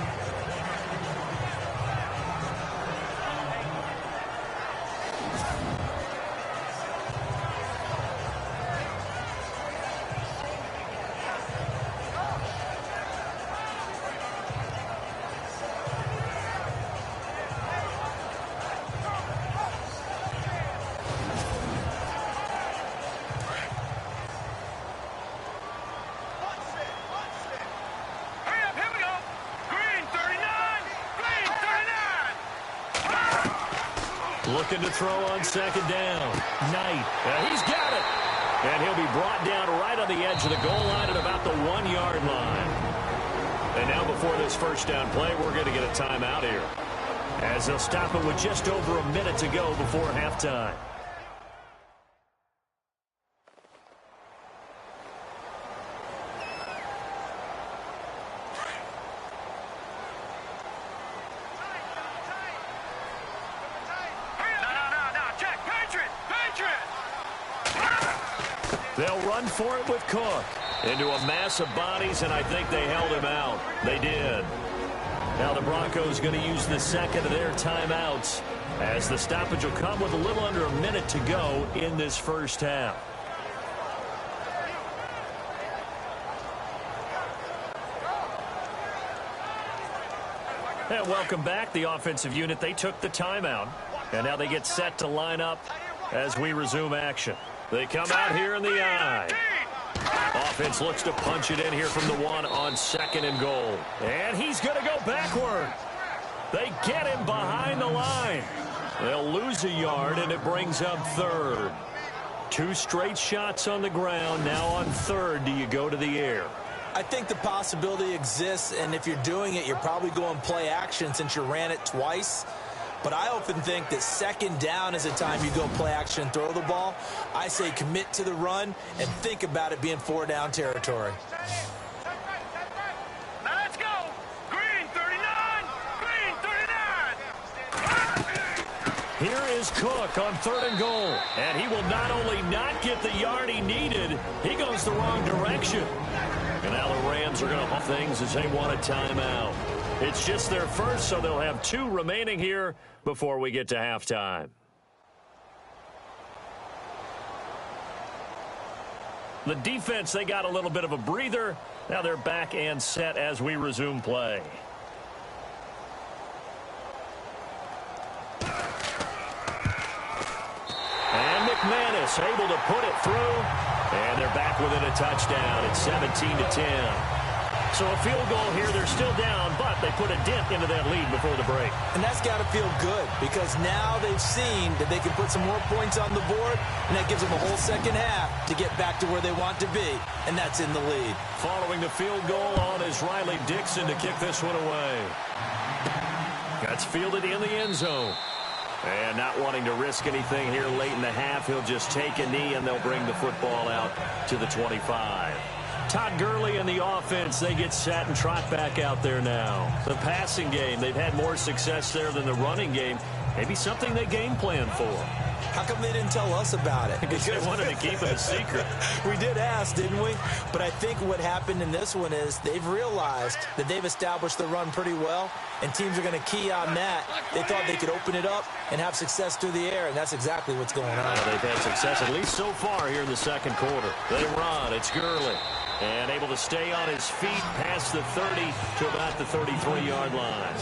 Looking to throw on second down. Knight. He's got it. And he'll be brought down right on the edge of the goal line at about the 1-yard line. And now before this first down play, we're going to get a timeout here, as they'll stop it with just over a minute to go before halftime. They'll run for it with Cook into a mass of bodies, and I think they held him out. They did. Now the Broncos going to use the second of their timeouts, as the stoppage will come with a little under a minute to go in this first half. And welcome back. The offensive unit, they took the timeout, and now they get set to line up as we resume action. They come out here in the I. Offense looks to punch it in here from the 1 on second and goal. And he's going to go backward. They get him behind the line. They'll lose a yard, and it brings up third. 2 straight shots on the ground. Now on third, do you go to the air? I think the possibility exists, and if you're doing it, you're probably going play action since you ran it twice. But I often think that second down is a time you go play action and throw the ball. I say commit to the run and think about it being 4-down territory. Now let's go. Green 39. Green 39. Here is Cook on third and goal. And he will not only not get the yard he needed, he goes the wrong direction. And now the Rams are going to hold things as they want a timeout. It's just their first, so they'll have 2 remaining here before we get to halftime. The defense, they got a little bit of a breather. Now they're back and set as we resume play. And McManus able to put it through. And they're back within a touchdown. It's 17-10. So a field goal here. They're still down, but they put a dent into that lead before the break. And that's got to feel good, because now they've seen that they can put some more points on the board, and that gives them a whole second half to get back to where they want to be, and that's in the lead. Following the field goal on is Riley Dixon to kick this one away. That's fielded in the end zone. And not wanting to risk anything here late in the half, he'll just take a knee, and they'll bring the football out to the 25. Todd Gurley and the offense, they get set and trot back out there now. The passing game, they've had more success there than the running game. Maybe something they game plan for. How come they didn't tell us about it? Because they wanted to keep it a secret. We did ask, didn't we? But I think what happened in this one is they've realized that they've established the run pretty well, and teams are going to key on that. They thought they could open it up and have success through the air, and that's exactly what's going on. They've had success, at least so far, here in the second quarter. They run. It's Gurley. And able to stay on his feet past the 30 to about the 33-yard line.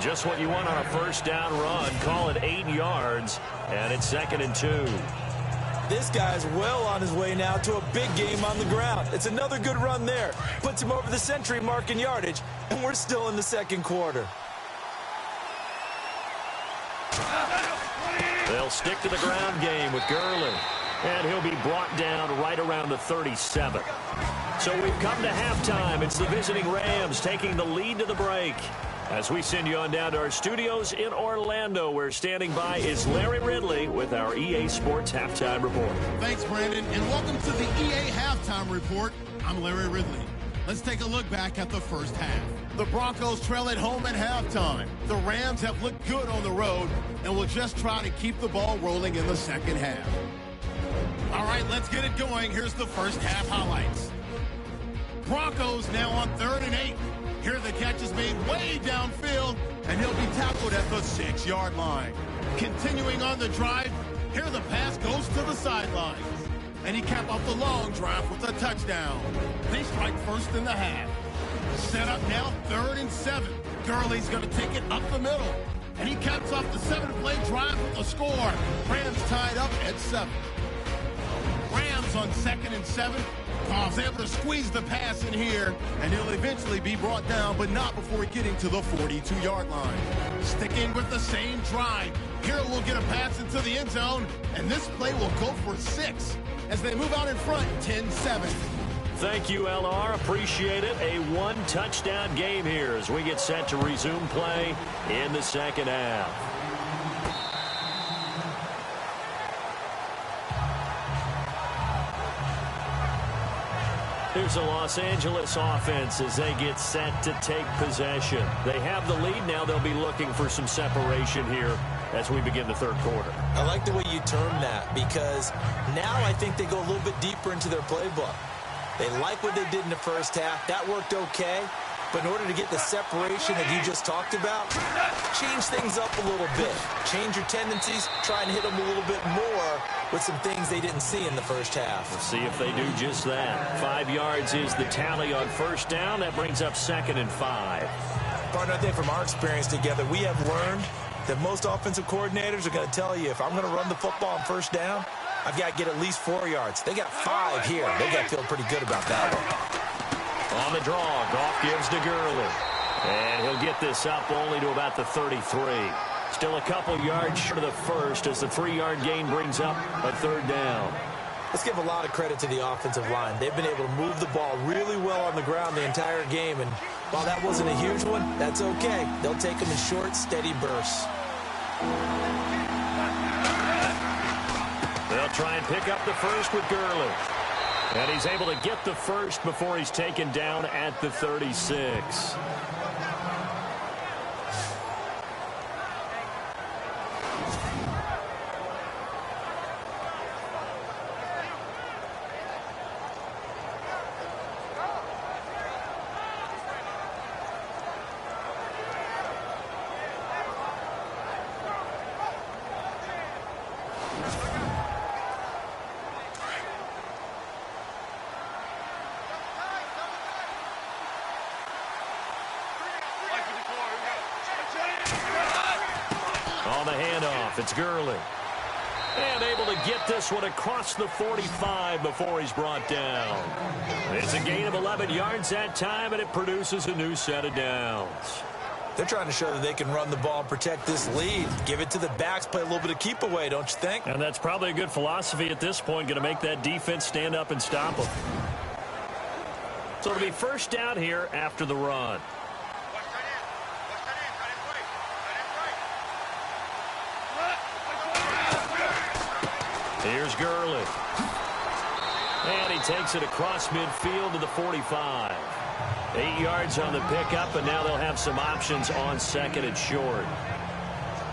Just what you want on a first down run. Call it 8 yards, and it's 2nd and 2. This guy's well on his way now to a big game on the ground. It's another good run there. Puts him over the century mark in yardage, and we're still in the second quarter. They'll stick to the ground game with Gurley. And he'll be brought down right around the 37. So we've come to halftime. It's the visiting Rams taking the lead to the break. As we send you on down to our studios in Orlando, where standing by is Larry Ridley with our EA Sports Halftime Report. Thanks, Brandon, and welcome to the EA Halftime Report. I'm Larry Ridley. Let's take a look back at the first half. The Broncos trail at home at halftime. The Rams have looked good on the road and will just try to keep the ball rolling in the second half. All right, let's get it going. Here's the first half highlights. Broncos now on 3rd and 8. Here the catch is made way downfield, and he'll be tackled at the 6-yard line. Continuing on the drive, here the pass goes to the sidelines. And he capped off the long drive with a touchdown. They strike first in the half. Set up now 3rd and 7. Gurley's going to take it up the middle. And he caps off the 7-play drive with a score. Rams tied up at 7. Rams on 2nd and 7. Goff's able to squeeze the pass in here, and he'll eventually be brought down, but not before getting to the 42-yard line. Sticking with the same drive. Here will get a pass into the end zone, and this play will go for 6 as they move out in front 10-7. Thank you, LR. Appreciate it. A one-touchdown game here as we get set to resume play in the second half. Here's the Los Angeles offense as they get set to take possession. They have the lead. Now they'll be looking for some separation here as we begin the third quarter. I like the way you term that because now I think they go a little bit deeper into their playbook. They like what they did in the first half. That worked okay. But in order to get the separation that you just talked about, change things up a little bit. Change your tendencies. Try and hit them a little bit more with some things they didn't see in the first half. We'll see if they do just that. 5 yards is the tally on first down. That brings up 2nd and 5. Partner, I think from our experience together, we have learned that most offensive coordinators are going to tell you, if I'm going to run the football on first down, I've got to get at least 4 yards. They got 5 here. They got to feel pretty good about that one. On the draw, Goff gives to Gurley. And he'll get this up only to about the 33. Still a couple yards short of the first as the 3-yard gain brings up a 3rd down. Let's give a lot of credit to the offensive line. They've been able to move the ball really well on the ground the entire game. And while that wasn't a huge one, that's okay. They'll take them in short, steady bursts. They'll try and pick up the first with Gurley. And he's able to get the first before he's taken down at the 36. On the handoff, it's Gurley. And able to get this one across the 45 before he's brought down. It's a gain of 11 yards that time, and it produces a new set of downs. They're trying to show that they can run the ball and protect this lead. Give it to the backs, play a little bit of keep away, don't you think? And that's probably a good philosophy at this point, going to make that defense stand up and stop them. So it'll be first down here after the run. Here's Gurley. And he takes it across midfield to the 45. 8 yards on the pickup, and now they'll have some options on 2nd and short.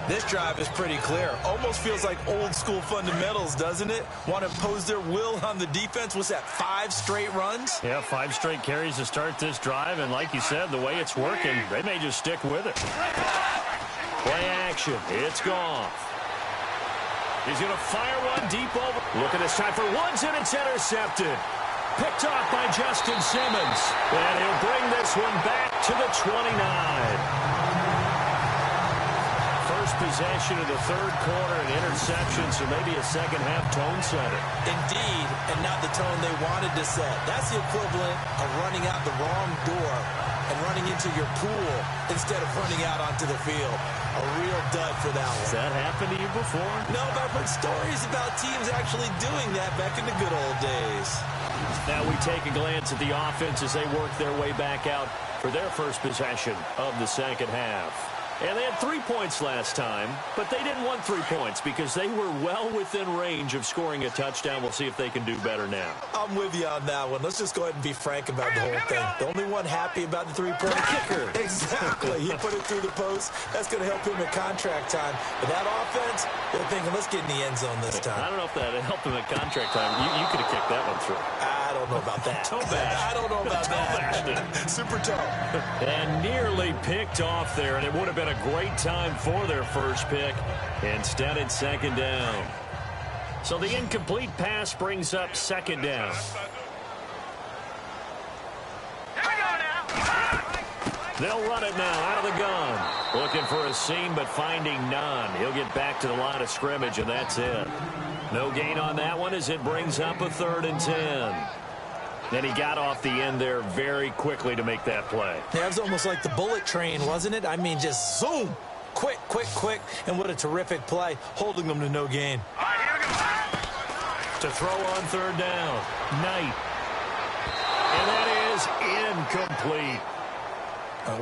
This drive is pretty clear. Almost feels like old school fundamentals, doesn't it? Want to impose their will on the defense. Was that 5 straight runs? Yeah, 5 straight carries to start this drive, and like you said, the way it's working, they may just stick with it. Play action. It's Goff. He's going to fire one deep over. Looking this time for Woods, and it's intercepted. Picked off by Justin Simmons. And he'll bring this one back to the 29. First possession of the third quarter, an interception, so maybe a second-half tone setter. Indeed, and not the tone they wanted to set. That's the equivalent of running out the wrong door and running into your pool instead of running out onto the field. A real dud for that one. Has that happened to you before? No, but I've heard stories about teams actually doing that back in the good old days. Now we take a glance at the offense as they work their way back out for their first possession of the second half. And they had 3 points last time, but they didn't want 3 points because they were well within range of scoring a touchdown. We'll see if they can do better now. I'm with you on that one. Let's just go ahead and be frank about the whole thing. The only one happy about the 3-point kicker. Exactly. He put it through the post. That's going to help him at contract time. But that offense, they're thinking, let's get in the end zone this time. I don't know if that helped him at contract time. You could have kicked that one through. I don't know about that. I don't know about that. Super toe. And nearly picked off there, and it would have been a great time for their first pick. Instead, it's 2nd down. So the incomplete pass brings up 2nd down. They'll run it now out of the gun. Looking for a seam, but finding none. He'll get back to the line of scrimmage, and that's it. No gain on that one as it brings up a 3rd and 10. And he got off the end there very quickly to make that play. Yeah, it was almost like the bullet train, wasn't it? I mean, just zoom. Quick, quick, quick. And what a terrific play, holding them to no gain. To throw on third down. Knight. And that is incomplete.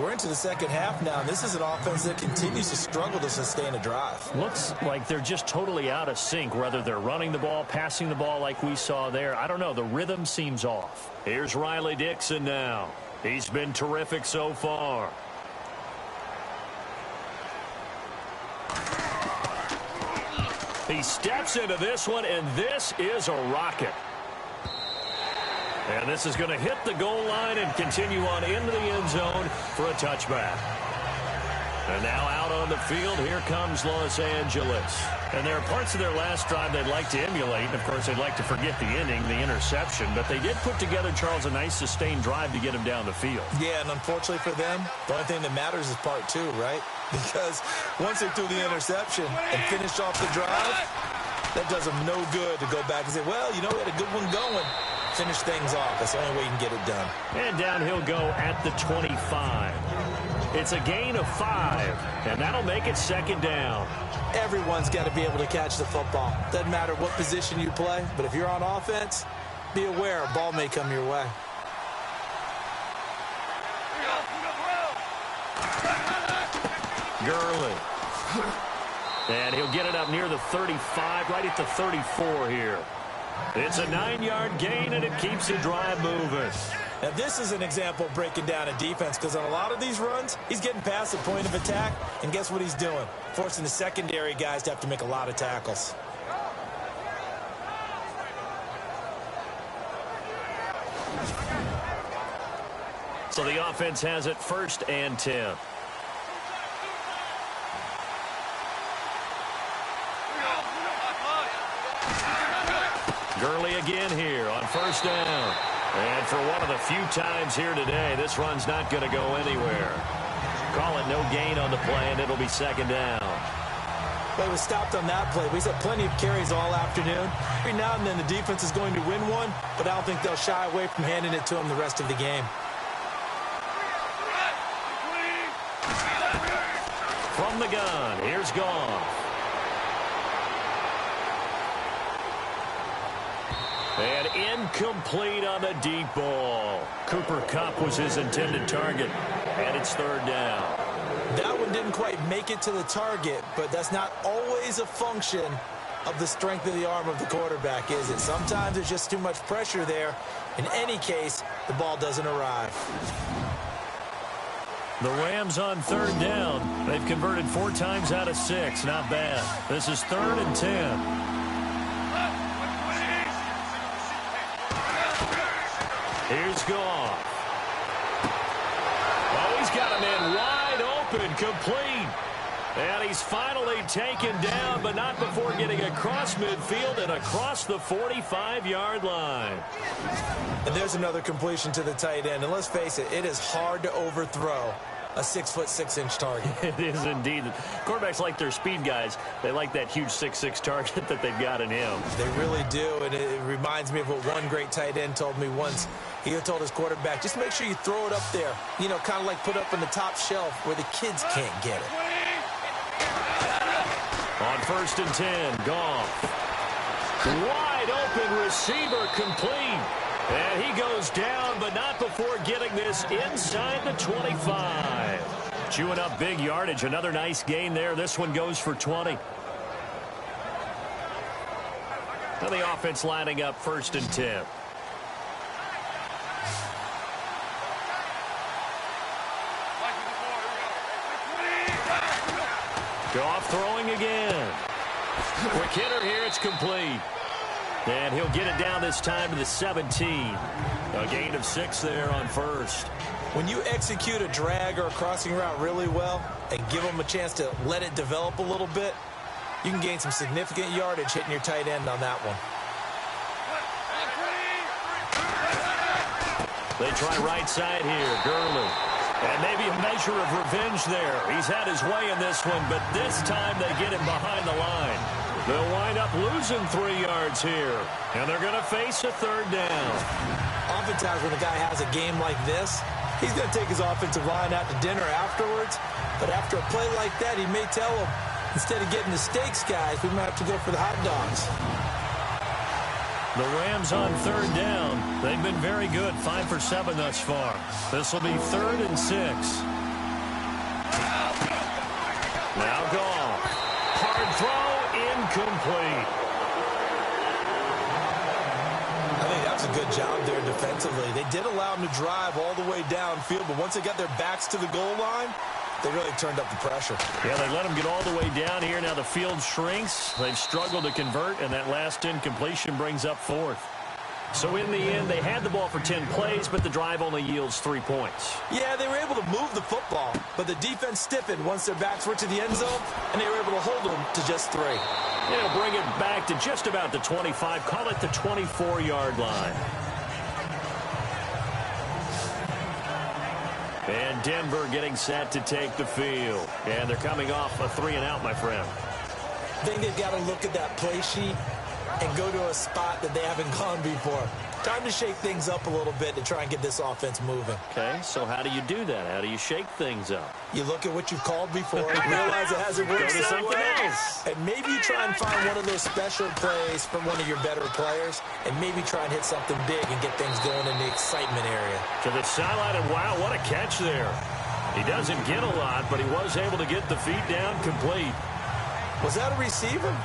We're into the second half now. This is an offense that continues to struggle to sustain a drive. Looks like they're just totally out of sync, whether they're running the ball, passing the ball like we saw there. I don't know. The rhythm seems off. Here's Riley Dixon now. He's been terrific so far. He steps into this one, and this is a rocket. And this is going to hit the goal line and continue on into the end zone for a touchback. And now out on the field, here comes Los Angeles. And there are parts of their last drive they'd like to emulate. And, of course, they'd like to forget the inning, the interception. But they did put together, Charles, a nice sustained drive to get him down the field. Yeah, and unfortunately for them, the only thing that matters is part two, right? Because once they threw the interception and finished off the drive, that does them no good to go back and say, well, you know, we had a good one going. Finish things off. That's the only way you can get it done. And down he'll go at the 25. It's a gain of 5, and that'll make it second down. Everyone's got to be able to catch the football. Doesn't matter what position you play, but if you're on offense, be aware a ball may come your way. Gurley. And he'll get it up near the 35, right at the 34 here. It's a 9-yard gain, and it keeps the drive moving. Now, this is an example of breaking down a defense, because on a lot of these runs, he's getting past the point of attack, and guess what he's doing? Forcing the secondary guys to have to make a lot of tackles. So the offense has it 1st and 10. Gurley again here on 1st down. And for one of the few times here today, this run's not going to go anywhere. Call it no gain on the play, and it'll be 2nd down. Well, he was stopped on that play. He's had plenty of carries all afternoon. Every now and then the defense is going to win one, but I don't think they'll shy away from handing it to him the rest of the game. From the gun, here's Goff. And incomplete on the deep ball. Cooper Kupp was his intended target, and it's 3rd down. That one didn't quite make it to the target, but that's not always a function of the strength of the arm of the quarterback, is it? Sometimes there's just too much pressure there. In any case, the ball doesn't arrive. The Rams on 3rd down. They've converted 4 times out of 6. Not bad. This is 3rd and 10. Here's Goff. Oh, he's got him in wide open, complete. And he's finally taken down, but not before getting across midfield and across the 45-yard line. And there's another completion to the tight end. And let's face it, it is hard to overthrow a 6'6" target. It is indeed. Quarterbacks like their speed guys. They like that huge 6'6" target that they've got in him. They really do, and it reminds me of what one great tight end told me once. He told his quarterback, just make sure you throw it up there. You know, kind of like put up on the top shelf where the kids can't get it. On 1st and 10, Goff. Wide open receiver, complete. And he goes down, but not before getting this inside the 25. Chewing up big yardage. Another nice gain there. This one goes for 20. Now the offense lining up 1st and 10. Goff throwing again. Quick hitter here. It's complete. And he'll get it down this time to the 17. A gain of 6 there on 1st. When you execute a drag or a crossing route really well and give them a chance to let it develop a little bit, you can gain some significant yardage hitting your tight end on that one. They try right side here. Gurley. And maybe a measure of revenge there. He's had his way in this one, but this time they get him behind the line. They'll wind up losing 3 yards here, and they're going to face a 3rd down. Oftentimes when a guy has a game like this, he's going to take his offensive line out to dinner afterwards. But after a play like that, he may tell them, instead of getting the steaks, guys, we might have to go for the hot dogs. The Rams on 3rd down. They've been very good, 5 for 7 thus far. This will be 3rd and 6. Now Goff. Hard throw, incomplete. I think that's a good job there defensively. They did allow him to drive all the way downfield, but once they got their backs to the goal line, they really turned up the pressure. Yeah, they let him get all the way down here. Now the field shrinks. They've struggled to convert, and that last incompletion brings up 4th. So in the end, they had the ball for 10 plays, but the drive only yields 3 points. Yeah, they were able to move the football, but the defense stiffened once their backs were to the end zone, and they were able to hold them to just 3. They'll bring it back to just about the 25. Call it the 24-yard line. And Denver getting set to take the field. And they're coming off a 3-and-out, my friend. I think they've got to look at that play sheet and go to a spot that they haven't gone before. Time to shake things up a little bit to try and get this offense moving. Okay, so how do you do that? How do you shake things up? You look at what you've called before and realize it hasn't worked Go to so something well. else. And maybe you try and find one of those special plays from one of your better players, and maybe try and hit something big and get things going in the excitement area. To the sideline, and wow, what a catch there. He doesn't get a lot, but he was able to get the feet down complete. Was that a receiver?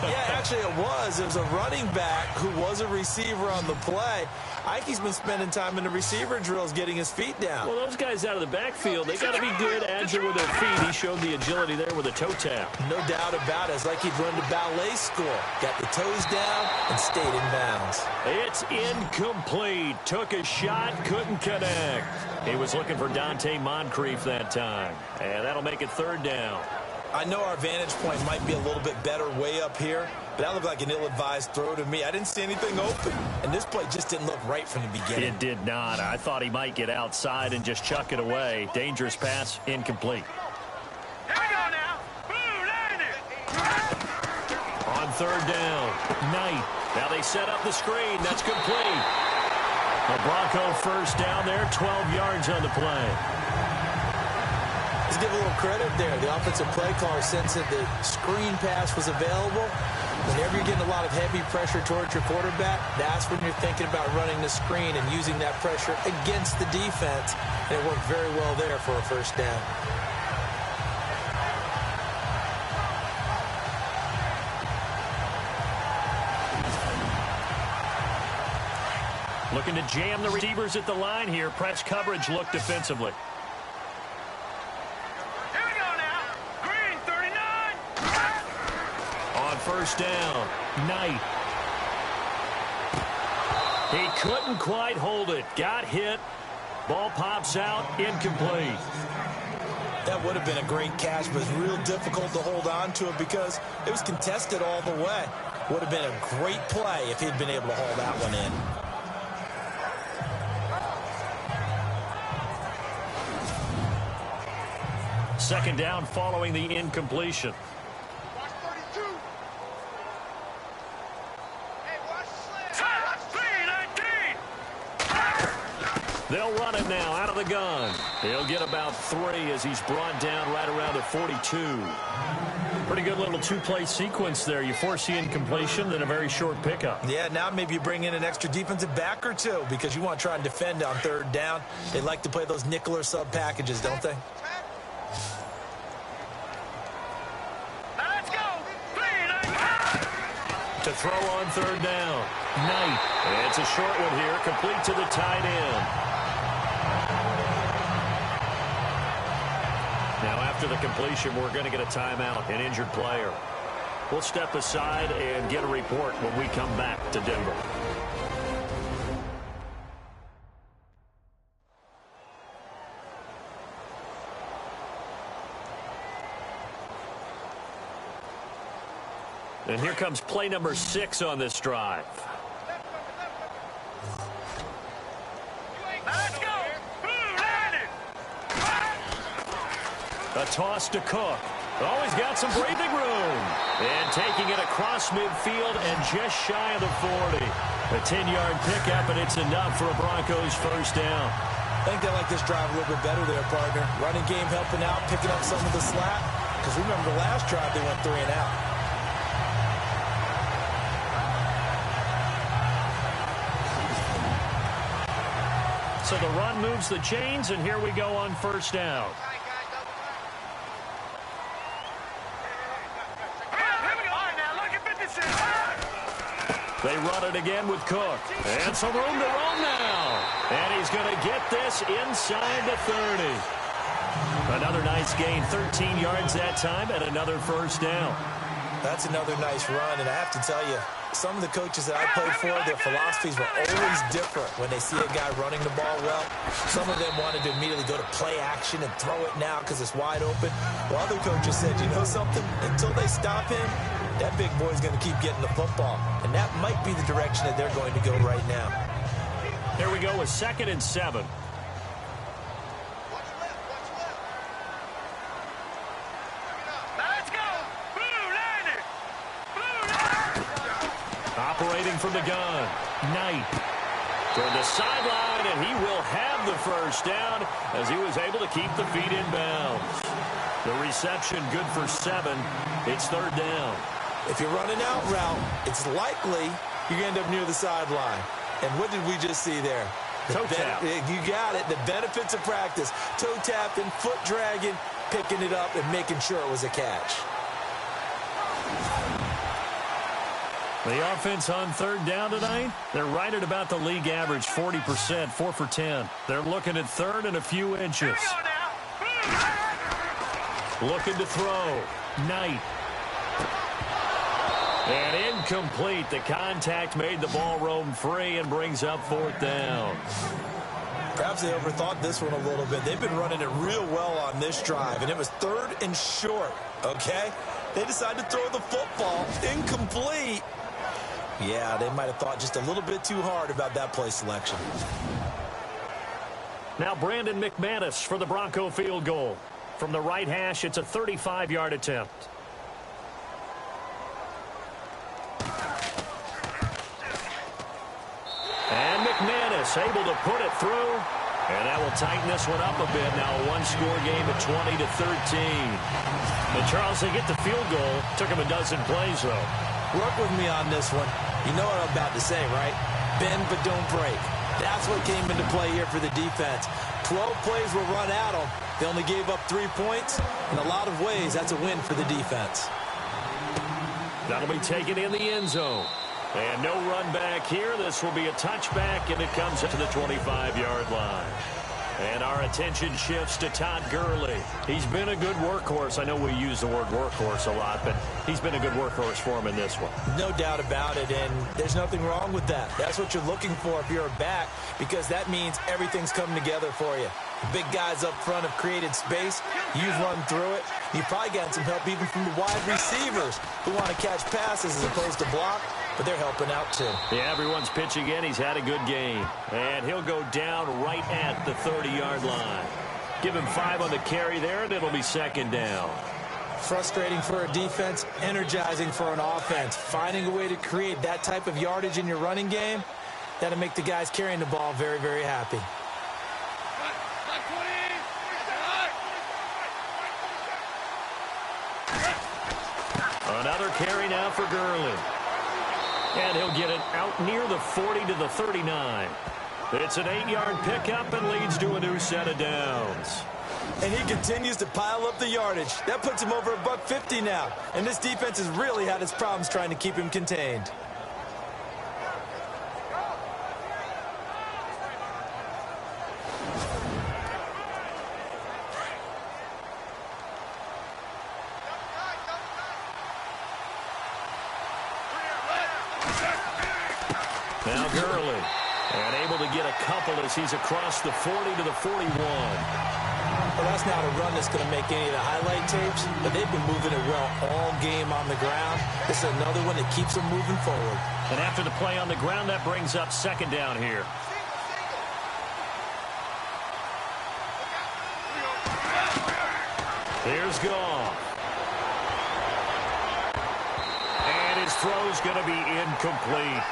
Yeah, actually it was. It was a running back who was a receiver on the play. Ike's been spending time in the receiver drills getting his feet down. Well, those guys out of the backfield, they got to be good, agile with their feet. He showed the agility there with a toe tap. No doubt about it. It's like he'd run to ballet school. Got the toes down and stayed in bounds. It's incomplete. Took a shot, couldn't connect. He was looking for Dante Moncrief that time. And that'll make it 3rd down. I know our vantage point might be a little bit better way up here, but that looked like an ill-advised throw to me. I didn't see anything open, and this play just didn't look right from the beginning. It did not. I thought he might get outside and just chuck it away. Dangerous pass, incomplete. Here we go now. Boom, landed. On 3rd down, Knight. Now they set up the screen. That's complete. The Bronco first down there, 12 yards on the play. Let's give a little credit there. The offensive play caller sensed that the screen pass was available. Whenever you're getting a lot of heavy pressure towards your quarterback, that's when you're thinking about running the screen and using that pressure against the defense. And it worked very well there for a 1st down. Looking to jam the receivers at the line here. Press coverage look defensively. Here we go now. Green 39. On 1st down, Knight. He couldn't quite hold it. Got hit. Ball pops out. Incomplete. That would have been a great catch, but it's real difficult to hold on to it because it was contested all the way. Would have been a great play if he'd been able to haul that one in. Second down following the incompletion. Watch 32. Hey, watch slant. 3-19. They'll run it now out of the gun. He'll get about 3 as he's brought down right around the 42. Pretty good little 2-play sequence there. You force the incompletion, then a very short pickup. Yeah, now maybe you bring in an extra defensive back or two because you want to try and defend on 3rd down. They like to play those nickel or sub packages, don't they? Let's go. 3-19. To throw on 3rd down. Knight. It's a short one here, complete to the tight end. Now after the completion, we're going to get a timeout, an injured player. We'll step aside and get a report when we come back to Denver. And here comes play number 6 on this drive. Let's go. Boom, landed. A toss to Cook. Oh, he's got some breathing room. And taking it across midfield and just shy of the 40. A 10-yard pickup, and it's enough for a Broncos first down. I think they like this drive a little bit better there, partner. Running game helping out, picking up some of the slack. Because remember, the last drive they went 3 and out. So the run moves the chains, and here we go on first down. They run it again with Cook. And some room to roam now. And he's going to get this inside the 30. Another nice gain, 13 yards that time, and another first down. That's another nice run, and I have to tell you, some of the coaches that I played for, their philosophies were always different when they see a guy running the ball well. Some of them wanted to immediately go to play action and throw it now because it's wide open. While other coaches said, you know something? Until they stop him, that big boy's going to keep getting the football. And that might be the direction that they're going to go right now. Here we go with 2nd and 7. Operating from the gun, Knight toward the sideline, and he will have the first down as he was able to keep the feet in bounds. The reception good for 7. It's 3rd down. If you're running out route, it's likely you're going to end up near the sideline. And what did we just see there? Toe tap. You got it. The benefits of practice. Toe tapping, foot dragging, picking it up, and making sure it was a catch. The offense on 3rd down tonight, they're right at about the league average, 40%, 4 for 10. They're looking at 3rd and a few inches. Looking to throw. Knight. And incomplete. The contact made the ball roam free and brings up 4th down. Perhaps they overthought this one a little bit. They've been running it real well on this drive, and it was 3rd and short, okay? They decided to throw the football. Incomplete. Yeah, they might have thought just a little bit too hard about that play selection. Now Brandon McManus for the Bronco field goal. From the right hash, it's a 35-yard attempt. And McManus able to put it through. And that will tighten this one up a bit. Now a one-score game at 20-13. And Charles, they get the field goal. Took him a dozen plays, though. Work with me on this one. You know what I'm about to say, right? Bend but don't break. That's what came into play here for the defense. 12 plays were run at them. They only gave up 3 points. In a lot of ways, that's a win for the defense. That'll be taken in the end zone. And no run back here. This will be a touchback, and it comes to the 25-yard line. And our attention shifts to Todd Gurley. He's been a good workhorse. I know we use the word workhorse a lot, but he's been a good workhorse for him in this one. No doubt about it, and there's nothing wrong with that. That's what you're looking for if you're a back, because that means everything's coming together for you. The big guys up front have created space. You've run through it. You've probably gotten some help even from the wide receivers who want to catch passes as opposed to block, but they're helping out too. Yeah, everyone's pitching in. He's had a good game. And he'll go down right at the 30-yard line. Give him 5 on the carry there, and it'll be 2nd down. Frustrating for a defense, energizing for an offense. Finding a way to create that type of yardage in your running game, that'll make the guys carrying the ball very, very happy. Another carry now for Gurley. And he'll get it out near the 40 to the 39. It's an 8-yard pickup and leads to a new set of downs. And he continues to pile up the yardage. That puts him over $150 now. And this defense has really had its problems trying to keep him contained. Now Gurley, and able to get a couple as he's across the 40 to the 41. Well, that's not a run that's going to make any of the highlight tapes, but they've been moving it well all game on the ground. This is another one that keeps them moving forward. And after the play on the ground, that brings up 2nd down here. Here's Goff. And his throw's going to be incomplete.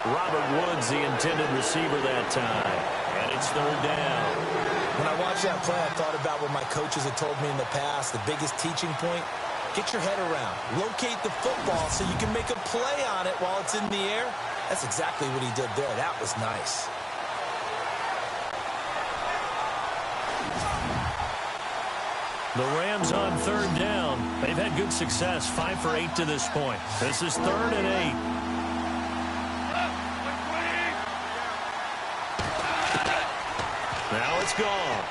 Robert Woods, the intended receiver that time. And it's third down. When I watched that play, I thought about what my coaches had told me in the past. The biggest teaching point, get your head around. Locate the football so you can make a play on it while it's in the air. That's exactly what he did there. That was nice. The Rams on third down. They've had good success, 5 for 8 to this point. This is 3rd and 8. Now it's gone.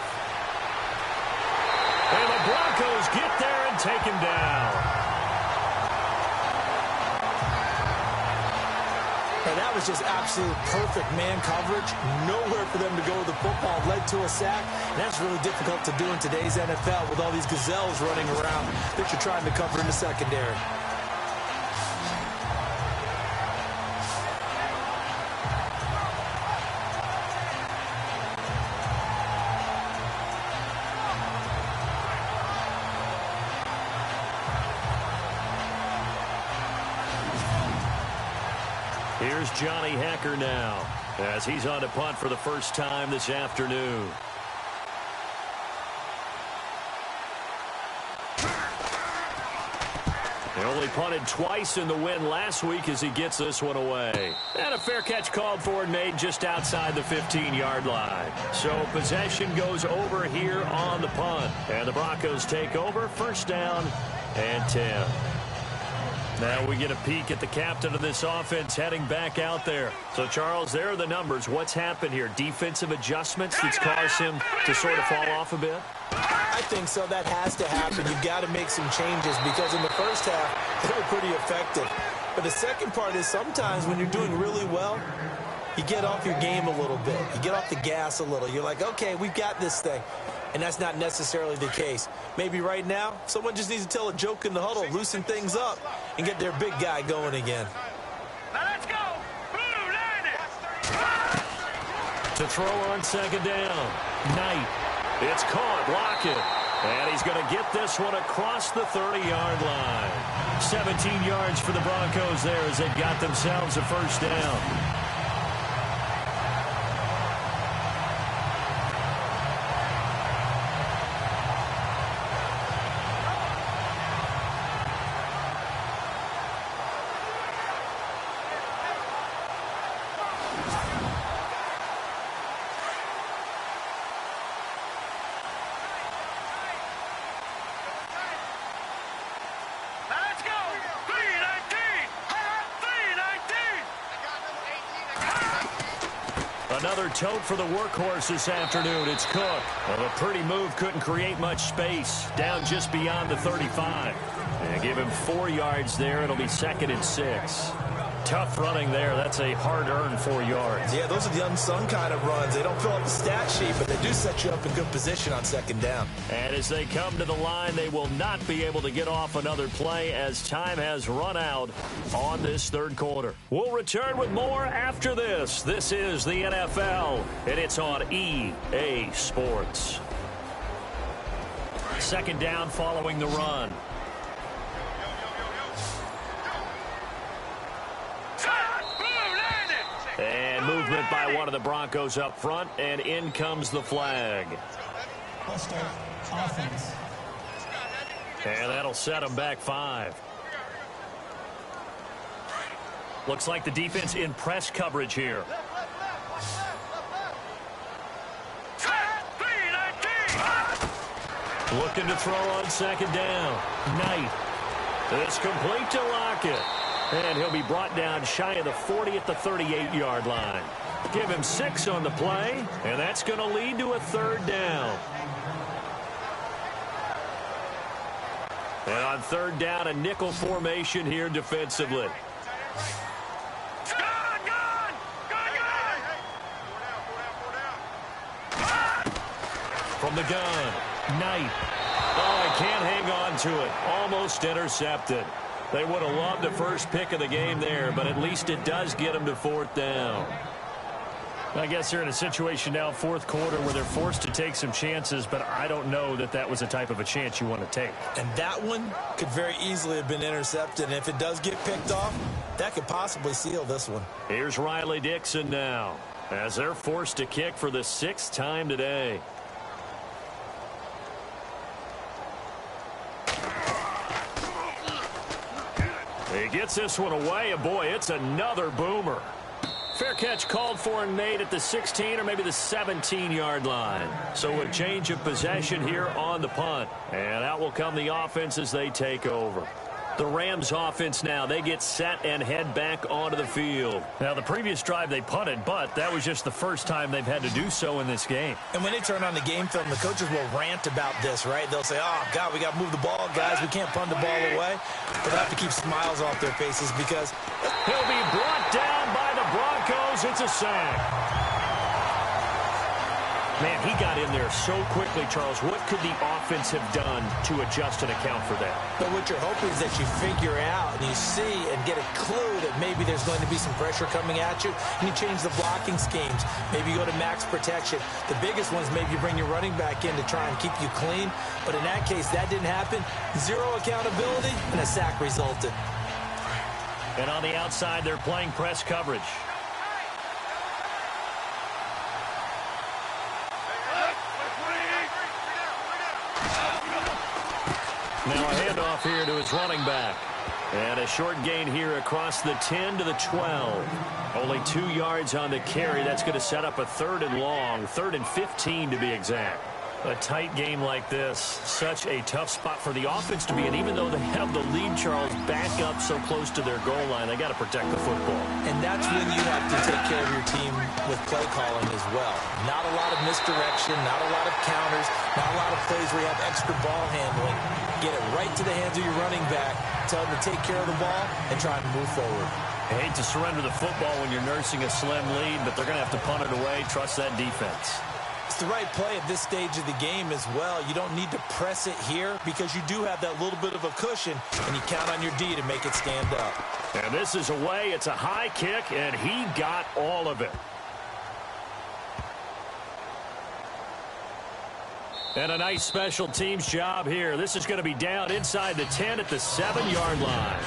And the Broncos get there and take him down. And that was just absolute perfect man coverage. Nowhere for them to go with the football. Led to a sack. And that's really difficult to do in today's NFL with all these gazelles running around that you're trying to cover in the secondary. Here's Johnny Hacker now as he's on to punt for the first time this afternoon. He only punted twice in the win last week as he gets this one away. And a fair catch called for and made just outside the 15-yard line. So possession goes over here on the punt. And the Broncos take over, first down and 10. Now we get a peek at the captain of this offense heading back out there. So, Charles, there are the numbers. What's happened here? Defensive adjustments that's caused him to sort of fall off a bit? I think so. That has to happen. You've got to make some changes because in the first half, they were pretty effective. But the second part is sometimes when you're doing really well, you get off your game a little bit. You get off the gas a little. You're like, okay, we've got this thing. And that's not necessarily the case. Maybe right now, someone just needs to tell a joke in the huddle, loosen things up, and get their big guy going again. Now let's go. Blue line it. To throw on second down. Knight. It's caught. Lockett. And he's going to get this one across the 30-yard line. 17 yards for the Broncos there as they've got themselves a first down. Another tote for the workhorse this afternoon. It's Cook. Well, a pretty move, couldn't create much space. Down just beyond the 35. And give him 4 yards there. It'll be 2nd and 6. Tough running there. That's a hard-earned 4 yards. Yeah, those are the unsung kind of runs. They don't fill up the stat sheet, but they do set you up in good position on second down. And as they come to the line, they will not be able to get off another play as time has run out on this third quarter. We'll return with more after this. This is the NFL, and it's on EA Sports. Second down following the run. And movement by one of the Broncos up front, and in comes the flag. Offense. And that'll set them back 5. Looks like the defense in press coverage here. Looking to throw on second down. Knight. It's complete to Lockett. And he'll be brought down shy of the 40 at the 38-yard line. Give him 6 on the play, and that's going to lead to a third down. And on third down, a nickel formation here defensively. From the gun, Knight. Oh, he can't hang on to it. Almost intercepted. They would have loved the first pick of the game there, but at least it does get them to 4th down. I guess they're in a situation now, fourth quarter, where they're forced to take some chances, but I don't know that that was the type of a chance you want to take. And that one could very easily have been intercepted. And if it does get picked off, that could possibly seal this one. Here's Riley Dixon now, as they're forced to kick for the 6th time today. He gets this one away, and boy, it's another boomer. Fair catch called for and made at the 16 or maybe the 17-yard line. So a change of possession here on the punt. And out will come the offense as they take over. The Rams offense now, they get set and head back onto the field. Now, the previous drive they punted, but that was just the first time they've had to do so in this game. And when they turn on the game film, the coaches will rant about this, right? They'll say, oh, God, we got to move the ball, guys. We can't punt the ball away. But they have to keep smiles off their faces because he'll be brought down by the Broncos. It's a sack. Man, he got in there so quickly, Charles. What could the offense have done to adjust and account for that? But what you're hoping is that you figure out and you see and get a clue that maybe there's going to be some pressure coming at you, and you change the blocking schemes. Maybe you go to max protection. The biggest ones, maybe you bring your running back in to try and keep you clean. But in that case, that didn't happen. Zero accountability, and a sack resulted. And on the outside, they're playing press coverage. Now a handoff here to his running back. And a short gain here across the 10 to the 12. Only 2 yards on the carry. That's going to set up a 3rd and long, 3rd and 15 to be exact. A tight game like this, such a tough spot for the offense to be in. Even though they have the lead, Charles, back up so close to their goal line, they got to protect the football. And that's when you have to take care of your team with play calling as well. Not a lot of misdirection, not a lot of counters, not a lot of plays where you have extra ball handling. Get it right to the hands of your running back, tell them to take care of the ball, and try to move forward. I hate to surrender the football when you're nursing a slim lead, but they're going to have to punt it away. Trust that defense. It's the right play at this stage of the game as well. You don't need to press it here because you do have that little bit of a cushion, and you count on your D to make it stand up. And this is away. It's a high kick, and he got all of it. And a nice special teams job here. This is going to be down inside the 10 at the 7-yard line.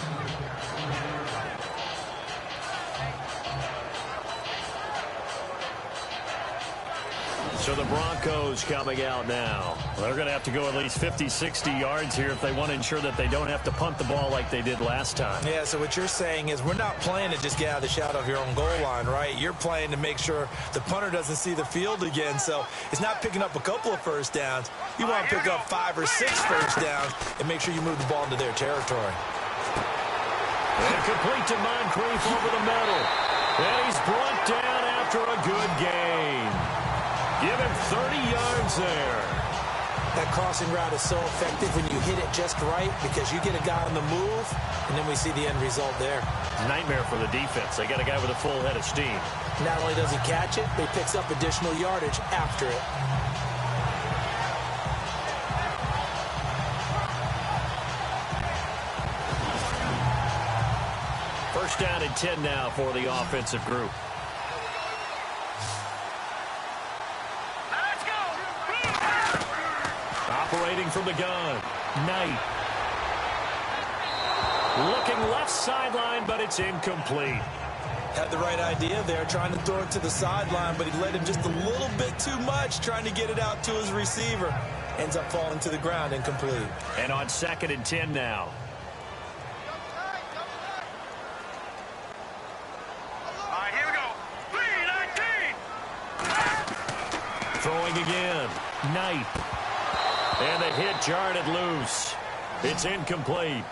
So the Broncos coming out now. They're going to have to go at least 50, 60 yards here if they want to ensure that they don't have to punt the ball like they did last time. Yeah, so what you're saying is we're not playing to just get out of the shadow of your own goal line, right? You're playing to make sure the punter doesn't see the field again. So it's not picking up a couple of first downs. You want to pick up 5 or 6 first downs and make sure you move the ball into their territory. And complete to Moncrief over the middle. And he's brought down after a good gain. Give him 30 yards there. That crossing route is so effective when you hit it just right because you get a guy on the move, and then we see the end result there. Nightmare for the defense. They got a guy with a full head of steam. Not only does he catch it, but he picks up additional yardage after it. First down and 10 now for the offensive group. Operating from the gun, Knight. Looking left sideline, but it's incomplete. Had the right idea there, trying to throw it to the sideline, but he led him just a little bit too much, trying to get it out to his receiver. Ends up falling to the ground, incomplete. And on 2nd and 10 now. All right, here we go. 3-19. Throwing again, Knight. And the hit jarred it loose. It's incomplete.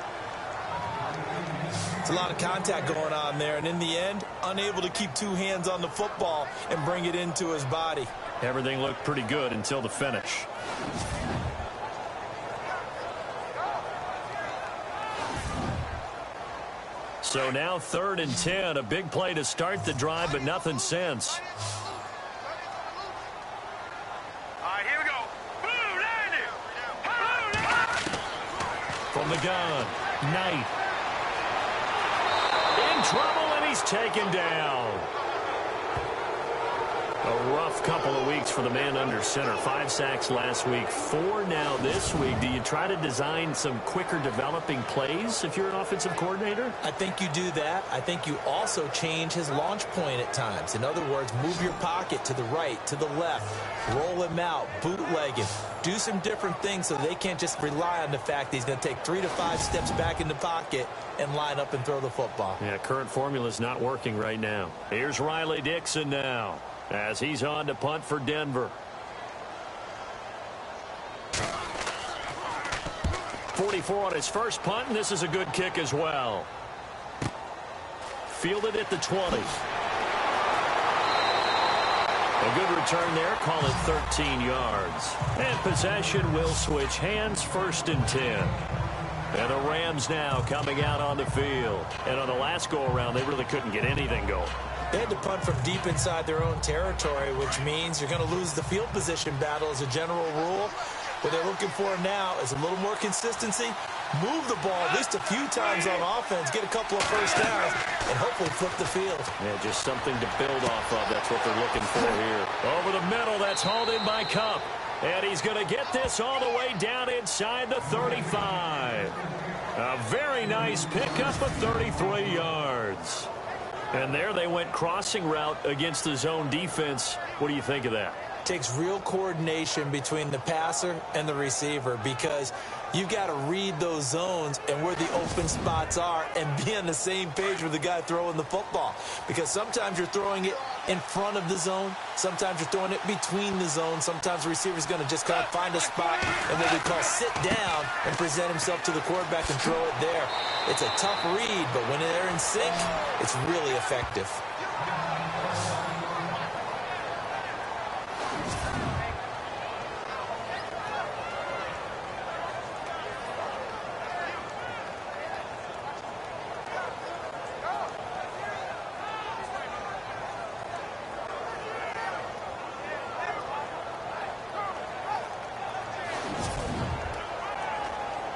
It's a lot of contact going on there, and in the end, unable to keep 2 hands on the football and bring it into his body. Everything looked pretty good until the finish. So now 3rd and 10, a big play to start the drive, but nothing since. From the gun, Knight. In trouble, and he's taken down. A rough couple of weeks for the man under center. 5 sacks last week, 4 now this week. Do you try to design some quicker developing plays if you're an offensive coordinator? I think you do that. I think you also change his launch point at times. In other words, move your pocket to the right, to the left, roll him out, bootleg him. Do some different things so they can't just rely on the fact that he's going to take 3 to 5 steps back in the pocket and line up and throw the football. Yeah, current formula is not working right now. Here's Riley Dixon now, as he's on to punt for Denver. 44 on his first punt, and this is a good kick as well. Fielded at the 20. A good return there, call it 13 yards. And possession will switch hands, 1st and 10. And the Rams now coming out on the field. And on the last go-around, they really couldn't get anything going. They had to punt from deep inside their own territory, which means you're going to lose the field position battle as a general rule. What they're looking for now is a little more consistency. Move the ball at least a few times on offense, get a couple of first downs, and hopefully flip the field. Yeah, just something to build off of. That's what they're looking for here. Over the middle, that's hauled in by Cup. And he's going to get this all the way down inside the 35. A very nice pickup of 33 yards. And there they went crossing route against the zone defense. What do you think of that? Takes real coordination between the passer and the receiver, because you've got to read those zones and where the open spots are and be on the same page with the guy throwing the football. Because sometimes you're throwing it in front of the zone. Sometimes you're throwing it between the zones. Sometimes the receiver's going to just kind of find a spot and what we call sit down and present himself to the quarterback and throw it there. It's a tough read, but when they're in sync, it's really effective.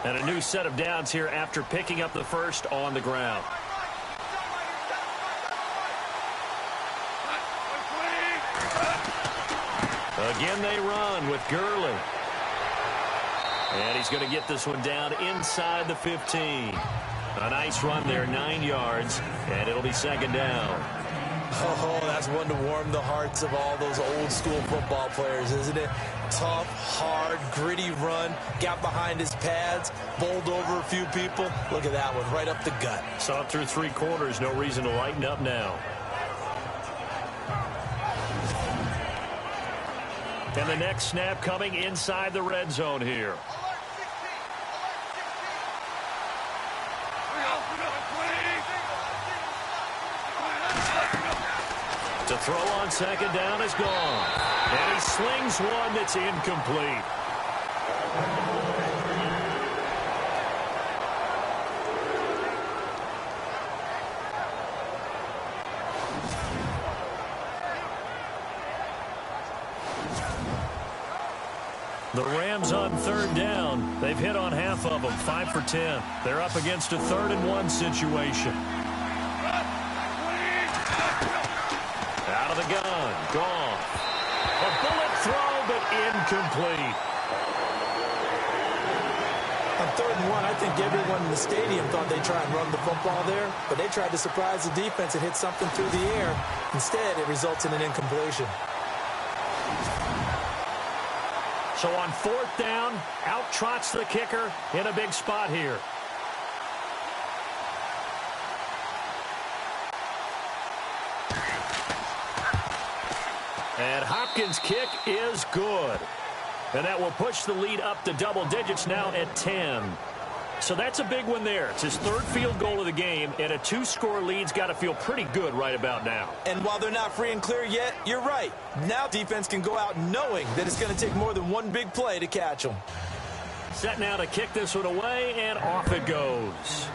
And a new set of downs here after picking up the first on the ground. Again they run with Gurley. And he's going to get this one down inside the 15. A nice run there, 9 yards, and it'll be 2nd down. Oh, that's one to warm the hearts of all those old school football players, isn't it? Tough, hard, gritty run, got behind his pads, bowled over a few people. Look at that one, right up the gut. Saw it through 3 quarters, no reason to lighten up now. And the next snap coming inside the red zone here. To throw on 2nd down is gone. And he slings one that's incomplete. The Rams on 3rd down. They've hit on half of them, 5 for 10. They're up against a 3rd and 1 situation. Out of the gun, gone. A bullet throw, but incomplete. On 3rd and 1, I think everyone in the stadium thought they'd try and run the football there, but they tried to surprise the defense and hit something through the air. Instead, it results in an incompletion. So on 4th down, out trots the kicker in a big spot here. And Hopkins' kick is good. And that will push the lead up to double digits now at 10. So that's a big one there. It's his 3rd field goal of the game, and a 2-score lead's got to feel pretty good right about now. And while they're not free and clear yet, you're right. Now defense can go out knowing that it's going to take more than one big play to catch them. Set now to kick this one away, and off it goes.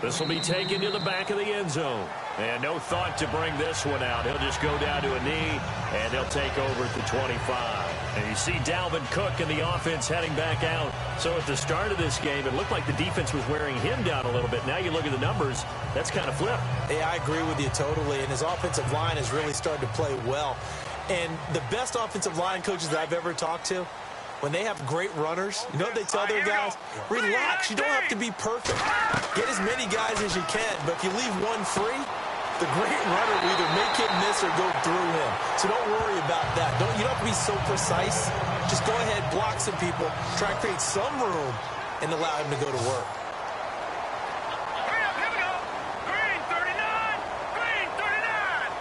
This will be taken to the back of the end zone. And no thought to bring this one out. He'll just go down to a knee, and they'll take over at the 25. And you see Dalvin Cook and the offense heading back out So at the start of this game, it looked like the defense was wearing him down a little bit. Now you look at the numbers, that's kind of flipped. Yeah, I agree with you totally. And his offensive line has really started to play well. And the best offensive line coaches that I've ever talked to, when they have great runners, you know what they tell their guys? Relax. You don't have to be perfect. Get as many guys as you can. But if you leave one free, the great runner will either make him miss or go through him. So don't worry about that. You don't have to be so precise. Just go ahead, block some people, try to create some room, and allow him to go to work. Here we go. Green 39. Green 39.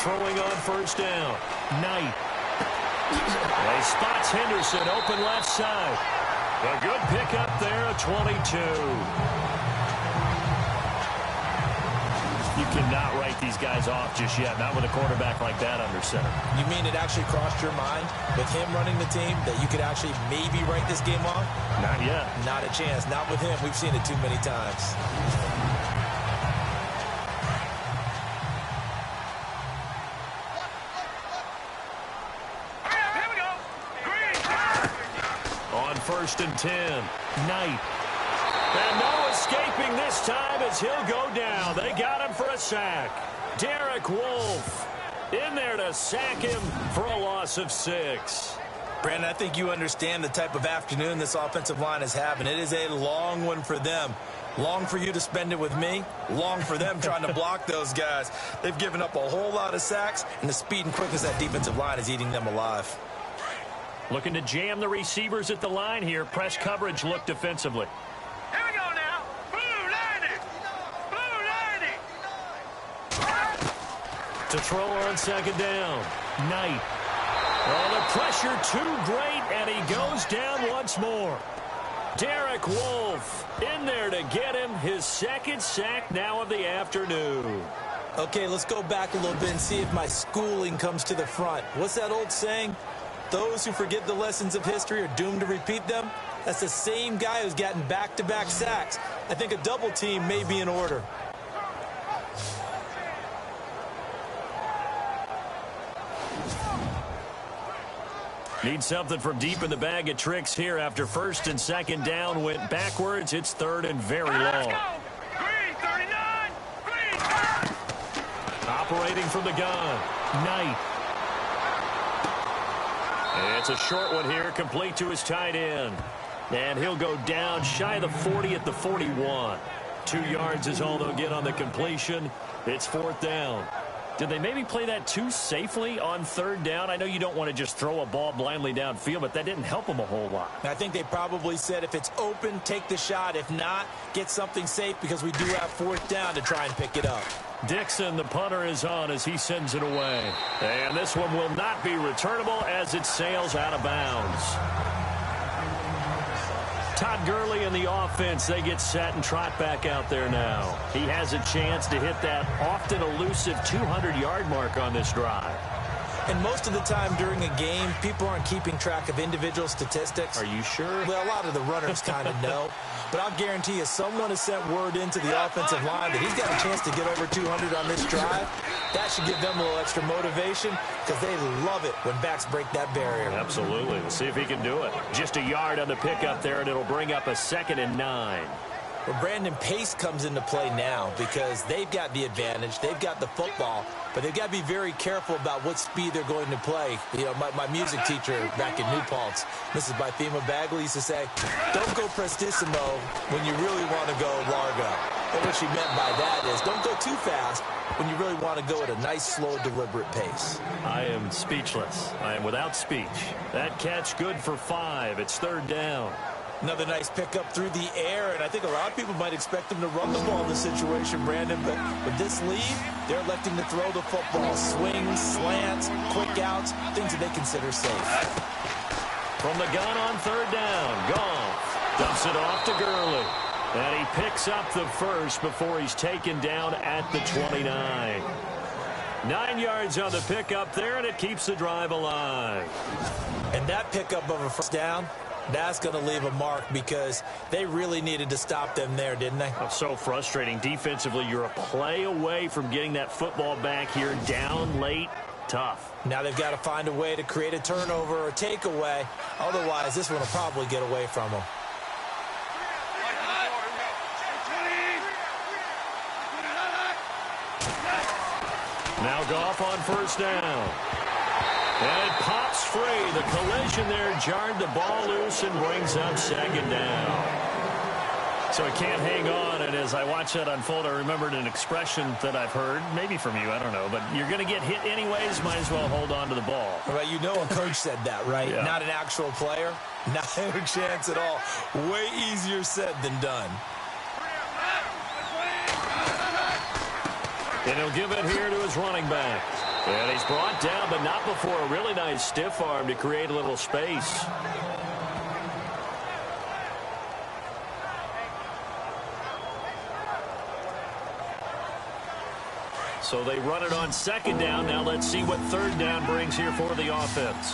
Throwing on first down. Knight. He spots Henderson open left side. A good pickup there, a 22. You cannot write these guys off just yet, not with a quarterback like that under center. You mean it actually crossed your mind with him running the team that you could actually maybe write this game off? Not yet. Not a chance. Not with him. We've seen it too many times. Here we go. Green. On 1st and 10. Knight. And no escaping this time as he'll go down. They got him for a sack. Derek Wolfe in there to sack him for a loss of 6. Brandon, I think you understand the type of afternoon this offensive line is having. It is a long one for them. Long for you to spend it with me. Long for them trying to block those guys. They've given up a whole lot of sacks, and the speed and quickness of that defensive line is eating them alive. Looking to jam the receivers at the line here. Press coverage look defensively. Here we go now. Blue 90. Blue 90. To throw on 2nd down. Knight. Oh, the pressure too great, and he goes down once more. Derek Wolfe in there to get him his 2nd sack now of the afternoon. Okay, let's go back a little bit and see if my schooling comes to the front. What's that old saying? Those who forget the lessons of history are doomed to repeat them. That's the same guy who's gotten back-to-back sacks. I think a double team may be in order. Need something from deep in the bag of tricks here after 1st and 2nd down went backwards. It's 3rd and very long. Green 39. Green. Operating from the gun. Knight. It's a short one here, complete to his tight end. And he'll go down shy of the 40 at the 41. 2 yards is all they'll get on the completion. It's 4th down. Did they maybe play that too safely on 3rd down? I know you don't want to just throw a ball blindly downfield, but that didn't help them a whole lot. I think they probably said if it's open, take the shot. If not, get something safe because we do have 4th down to try and pick it up. Dixon, the punter, is on as he sends it away. And this one will not be returnable as it sails out of bounds. Todd Gurley and the offense, they get set and trot back out there now. He has a chance to hit that often elusive 200-yard mark on this drive. And most of the time during a game, people aren't keeping track of individual statistics. Are you sure? Well, a lot of the runners kind of know. But I'll guarantee you someone has sent word into the offensive line that he's got a chance to get over 200 on this drive. That should give them a little extra motivation because they love it when backs break that barrier. Absolutely. We'll see if he can do it. Just a yard on the pickup there, and it'll bring up a 2nd and 9. Well, Brandon, pace comes into play now because they've got the advantage. They've got the football, but they've got to be very careful about what speed they're going to play. You know, my music teacher back in New Paltz, Mrs. Bythema Bagley, used to say, don't go prestissimo when you really want to go largo. And what she meant by that is don't go too fast when you really want to go at a nice, slow, deliberate pace. I am speechless. I am without speech. That catch good for 5. It's 3rd down. Another nice pickup through the air, and I think a lot of people might expect them to run the ball in this situation, Brandon, but with this lead, they're electing to throw the football. Swings, slants, quick outs, things that they consider safe. From the gun on 3rd down, Goff dumps it off to Gurley, and he picks up the first before he's taken down at the 29. 9 yards on the pickup there, and it keeps the drive alive. And that pickup of a first down, that's going to leave a mark because they really needed to stop them there, didn't they? Oh, so frustrating. Defensively, you're a play away from getting that football back here down late. Tough. Now they've got to find a way to create a turnover or takeaway. Otherwise, this one will probably get away from them. Now Goff on first down. And it pops free. The collision there jarred the ball loose and brings up second down. So he can't hang on, and as I watch that unfold, I remembered an expression that I've heard, maybe from you, I don't know, but you're going to get hit anyways, might as well hold on to the ball. Well, you know a coach said that, right? Yeah. Not an actual player. Not a chance at all. Way easier said than done. And he'll give it here to his running back. And he's brought down, but not before a really nice stiff arm to create a little space. So they run it on second down. Now let's see what third down brings here for the offense.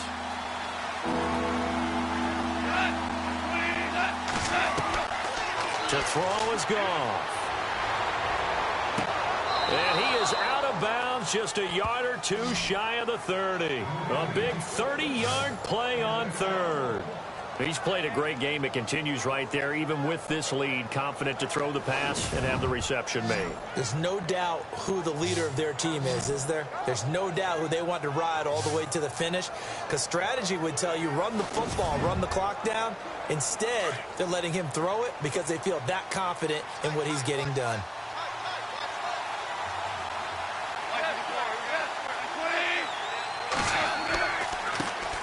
To throw is Goff. And he is out of bounds, just a yard or two shy of the 30. A big 30-yard play on third. He's played a great game. It continues right there, even with this lead, confident to throw the pass and have the reception made. There's no doubt who the leader of their team is there? There's no doubt who they want to ride all the way to the finish, because strategy would tell you run the football, run the clock down. Instead, they're letting him throw it because they feel that confident in what he's getting done.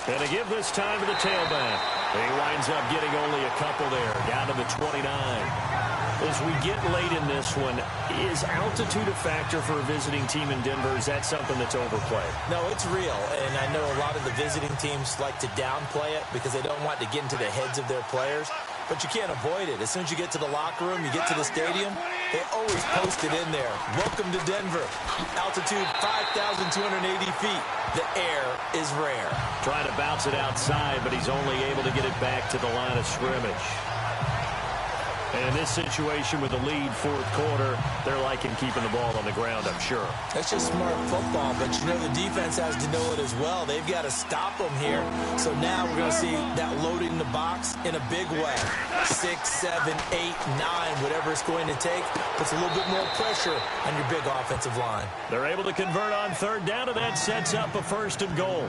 And to give this time to the tailback. He winds up getting only a couple there, down to the 29. As we get late in this one, is altitude a factor for a visiting team in Denver? Is that something that's overplayed? No, it's real, and I know a lot of the visiting teams like to downplay it because they don't want to get into the heads of their players, but you can't avoid it. As soon as you get to the locker room, you get to the stadium, they always post it in there. Welcome to Denver. Altitude 5,280 feet. The air is rare. Trying to bounce it outside, but he's only able to get it back to the line of scrimmage. And in this situation with the lead fourth quarter, they're liking keeping the ball on the ground, I'm sure. That's just smart football, but you know the defense has to know it as well. They've got to stop them here. So now we're going to see that loading the box in a big way. 6, 7, 8, 9, whatever it's going to take, puts a little bit more pressure on your big offensive line. They're able to convert on third down, and that sets up a first and goal.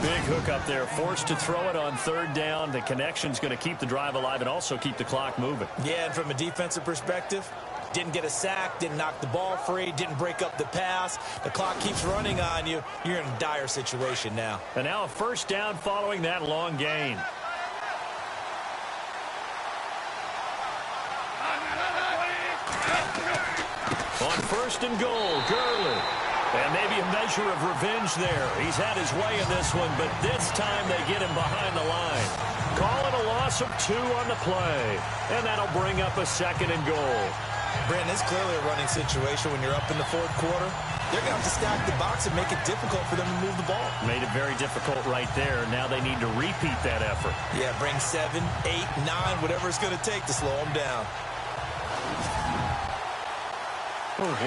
Big hook up there, forced to throw it on third down. The connection's going to keep the drive alive and also keep the clock moving. Yeah, and from a defensive perspective, didn't get a sack, didn't knock the ball free, didn't break up the pass. The clock keeps running on you. You're in a dire situation now. And now a first down following that long gain. On first and goal, Gurley. And maybe a measure of revenge there. He's had his way in this one, but this time they get him behind the line. Call it a loss of 2 on the play. And that'll bring up a second and goal. Brandon, it's clearly a running situation when you're up in the fourth quarter. They're going to have to stack the box and make it difficult for them to move the ball. Made it very difficult right there. Now they need to repeat that effort. Yeah, bring 7, 8, 9, whatever it's going to take to slow them down.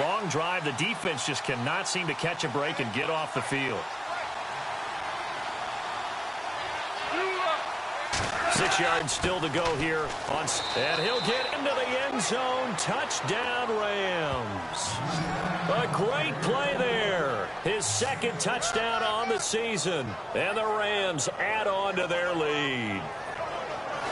Long drive. The defense just cannot seem to catch a break and get off the field. 6 yards still to go here. And he'll get into the end zone. Touchdown, Rams. A great play there. His second touchdown on the season. And the Rams add on to their lead.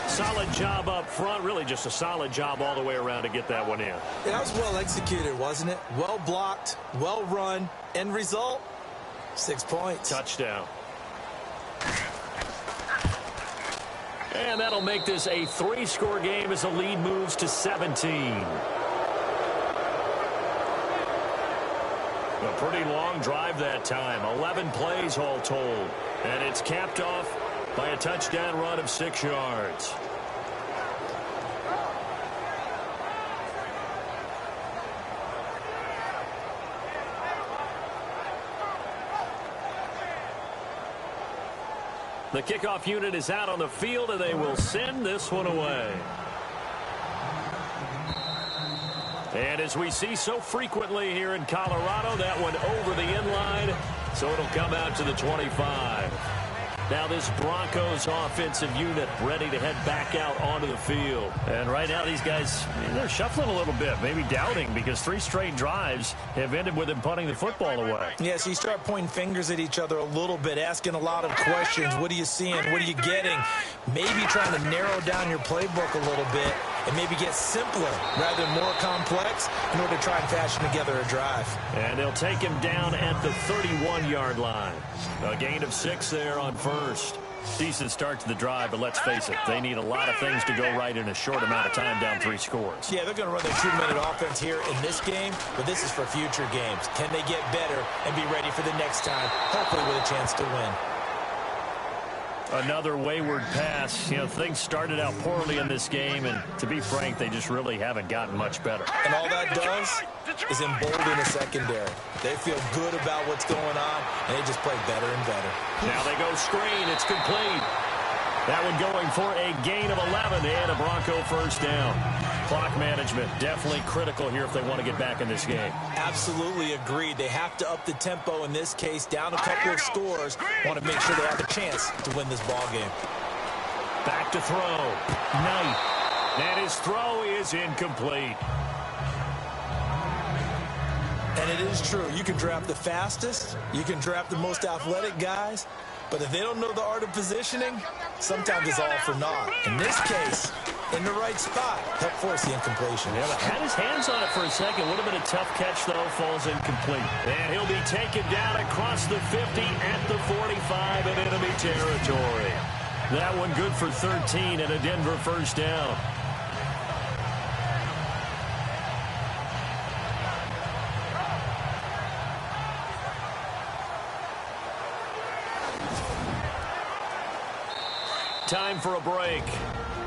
Solid job up front. Really just a solid job all the way around to get that one in. Yeah, that was well executed, wasn't it? Well blocked, well run. End result, 6 points. Touchdown. And that'll make this a 3-score game as the lead moves to 17. A pretty long drive that time. 11 plays all told. And it's capped off by a touchdown run of 6 yards. The kickoff unit is out on the field, and they will send this one away. And as we see so frequently here in Colorado, that one over the inline, so it'll come out to the 25. Now this Broncos offensive unit ready to head back out onto the field. And right now these guys, they're shuffling a little bit, maybe doubting, because 3 straight drives have ended with them punting the football away. Yeah, so you start pointing fingers at each other a little bit, asking a lot of questions. What are you seeing? What are you getting? Maybe trying to narrow down your playbook a little bit and maybe get simpler rather than more complex in order to try and fashion together a drive. And they'll take him down at the 31-yard line. A gain of 6 there on first. Decent start to the drive, but let's face it, they need a lot of things to go right in a short amount of time, down 3 scores. Yeah, they're going to run their 2-minute offense here in this game, but this is for future games. Can they get better and be ready for the next time, hopefully with a chance to win? Another wayward pass. You know, things started out poorly in this game, and to be frank, they just really haven't gotten much better. And all that does is embolden the secondary. They feel good about what's going on, and they just play better and better. Now they go screen. It's complete. That one going for a gain of 11 and a Bronco first down. Clock management definitely critical here if they want to get back in this game. Absolutely agreed. They have to up the tempo in this case, down a couple of scores. Want to make sure they have a chance to win this ball game. Back to throw. Knight. And his throw is incomplete. And it is true. You can draft the fastest. You can draft the most athletic guys. But if they don't know the art of positioning, sometimes it's all for naught. In this case, in the right spot, help force the incompletion. Yeah, had his hands on it for a second. Would have been a tough catch, though. Falls incomplete. And he'll be taken down across the 50 at the 45 in enemy territory. That one good for 13 and a Denver first down. Time for a break.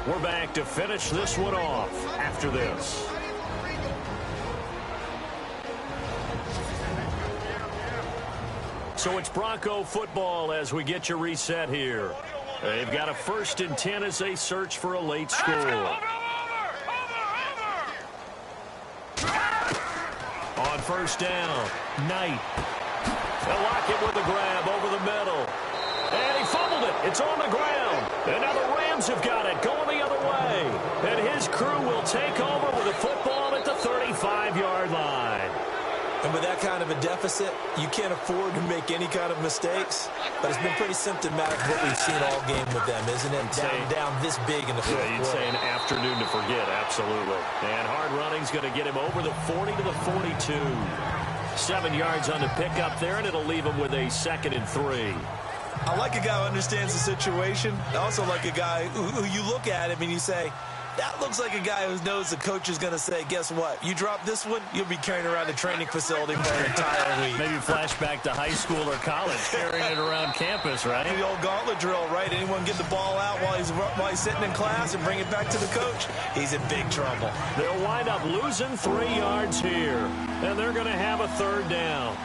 We're back to finish this one off after this. So it's Bronco football as we get you reset here. They've got a 1st and 10 as they search for a late score. On first down, Knight. They'll lock it with a grab over the middle. And he fumbled it. It's on the ground. And now the Rams have got it going the other way. And his crew will take over with the football at the 35-yard line. And with that kind of a deficit, you can't afford to make any kind of mistakes. But it's been pretty symptomatic of what we've seen all game with them, isn't it? Down this big in the fourth quarter. You'd say an afternoon to forget, absolutely. And hard running's going to get him over the 40 to the 42. 7 yards on the pickup there, and it'll leave him with a 2nd and 3. I like a guy who understands the situation. I also like a guy who you look at him and you say, that looks like a guy who knows the coach is going to say, guess what? You drop this one, you'll be carrying around the training facility for an entire week. Maybe flashback to high school or college, carrying it around campus, right? The old gauntlet drill, right? Anyone get the ball out while he's sitting in class and bring it back to the coach? He's in big trouble. They'll wind up losing 3 yards here, and they're going to have a 3rd down.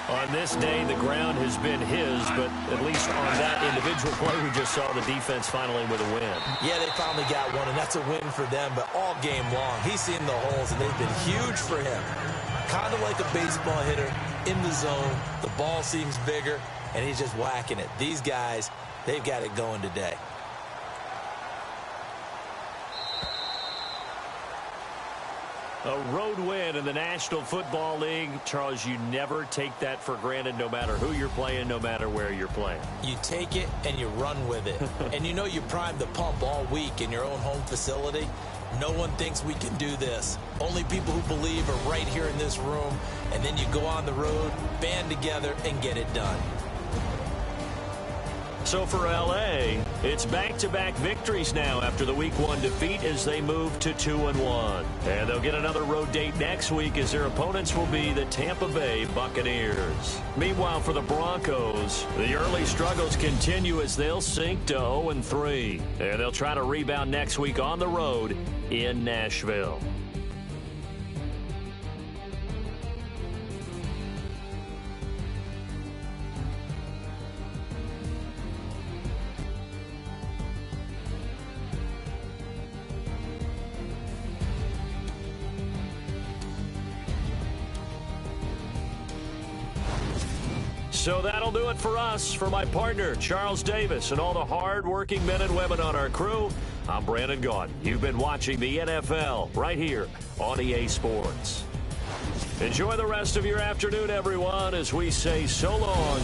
On this day, the ground has been his, but at least on that individual play, we just saw the defense finally with a win. Yeah, they finally got one, and that's a win for them, but all game long, he's seen the holes, and they've been huge for him. Kind of like a baseball hitter in the zone. The ball seems bigger, and he's just whacking it. These guys, they've got it going today. A road win in the National Football League. Charles, you never take that for granted, no matter who you're playing, no matter where you're playing. You take it and you run with it. And you know you primed the pump all week in your own home facility. No one thinks we can do this. Only people who believe are right here in this room. And then you go on the road, band together, and get it done. So for L.A., it's back-to-back victories now after the Week 1 defeat as they move to 2-1. And they'll get another road date next week as their opponents will be the Tampa Bay Buccaneers. Meanwhile, for the Broncos, the early struggles continue as they'll sink to 0-3. And they'll try to rebound next week on the road in Nashville. So that'll do it for us. For my partner, Charles Davis, and all the hard-working men and women on our crew, I'm Brandon Gaudin. You've been watching the NFL right here on EA Sports. Enjoy the rest of your afternoon, everyone, as we say so long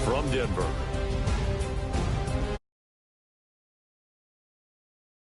from Denver.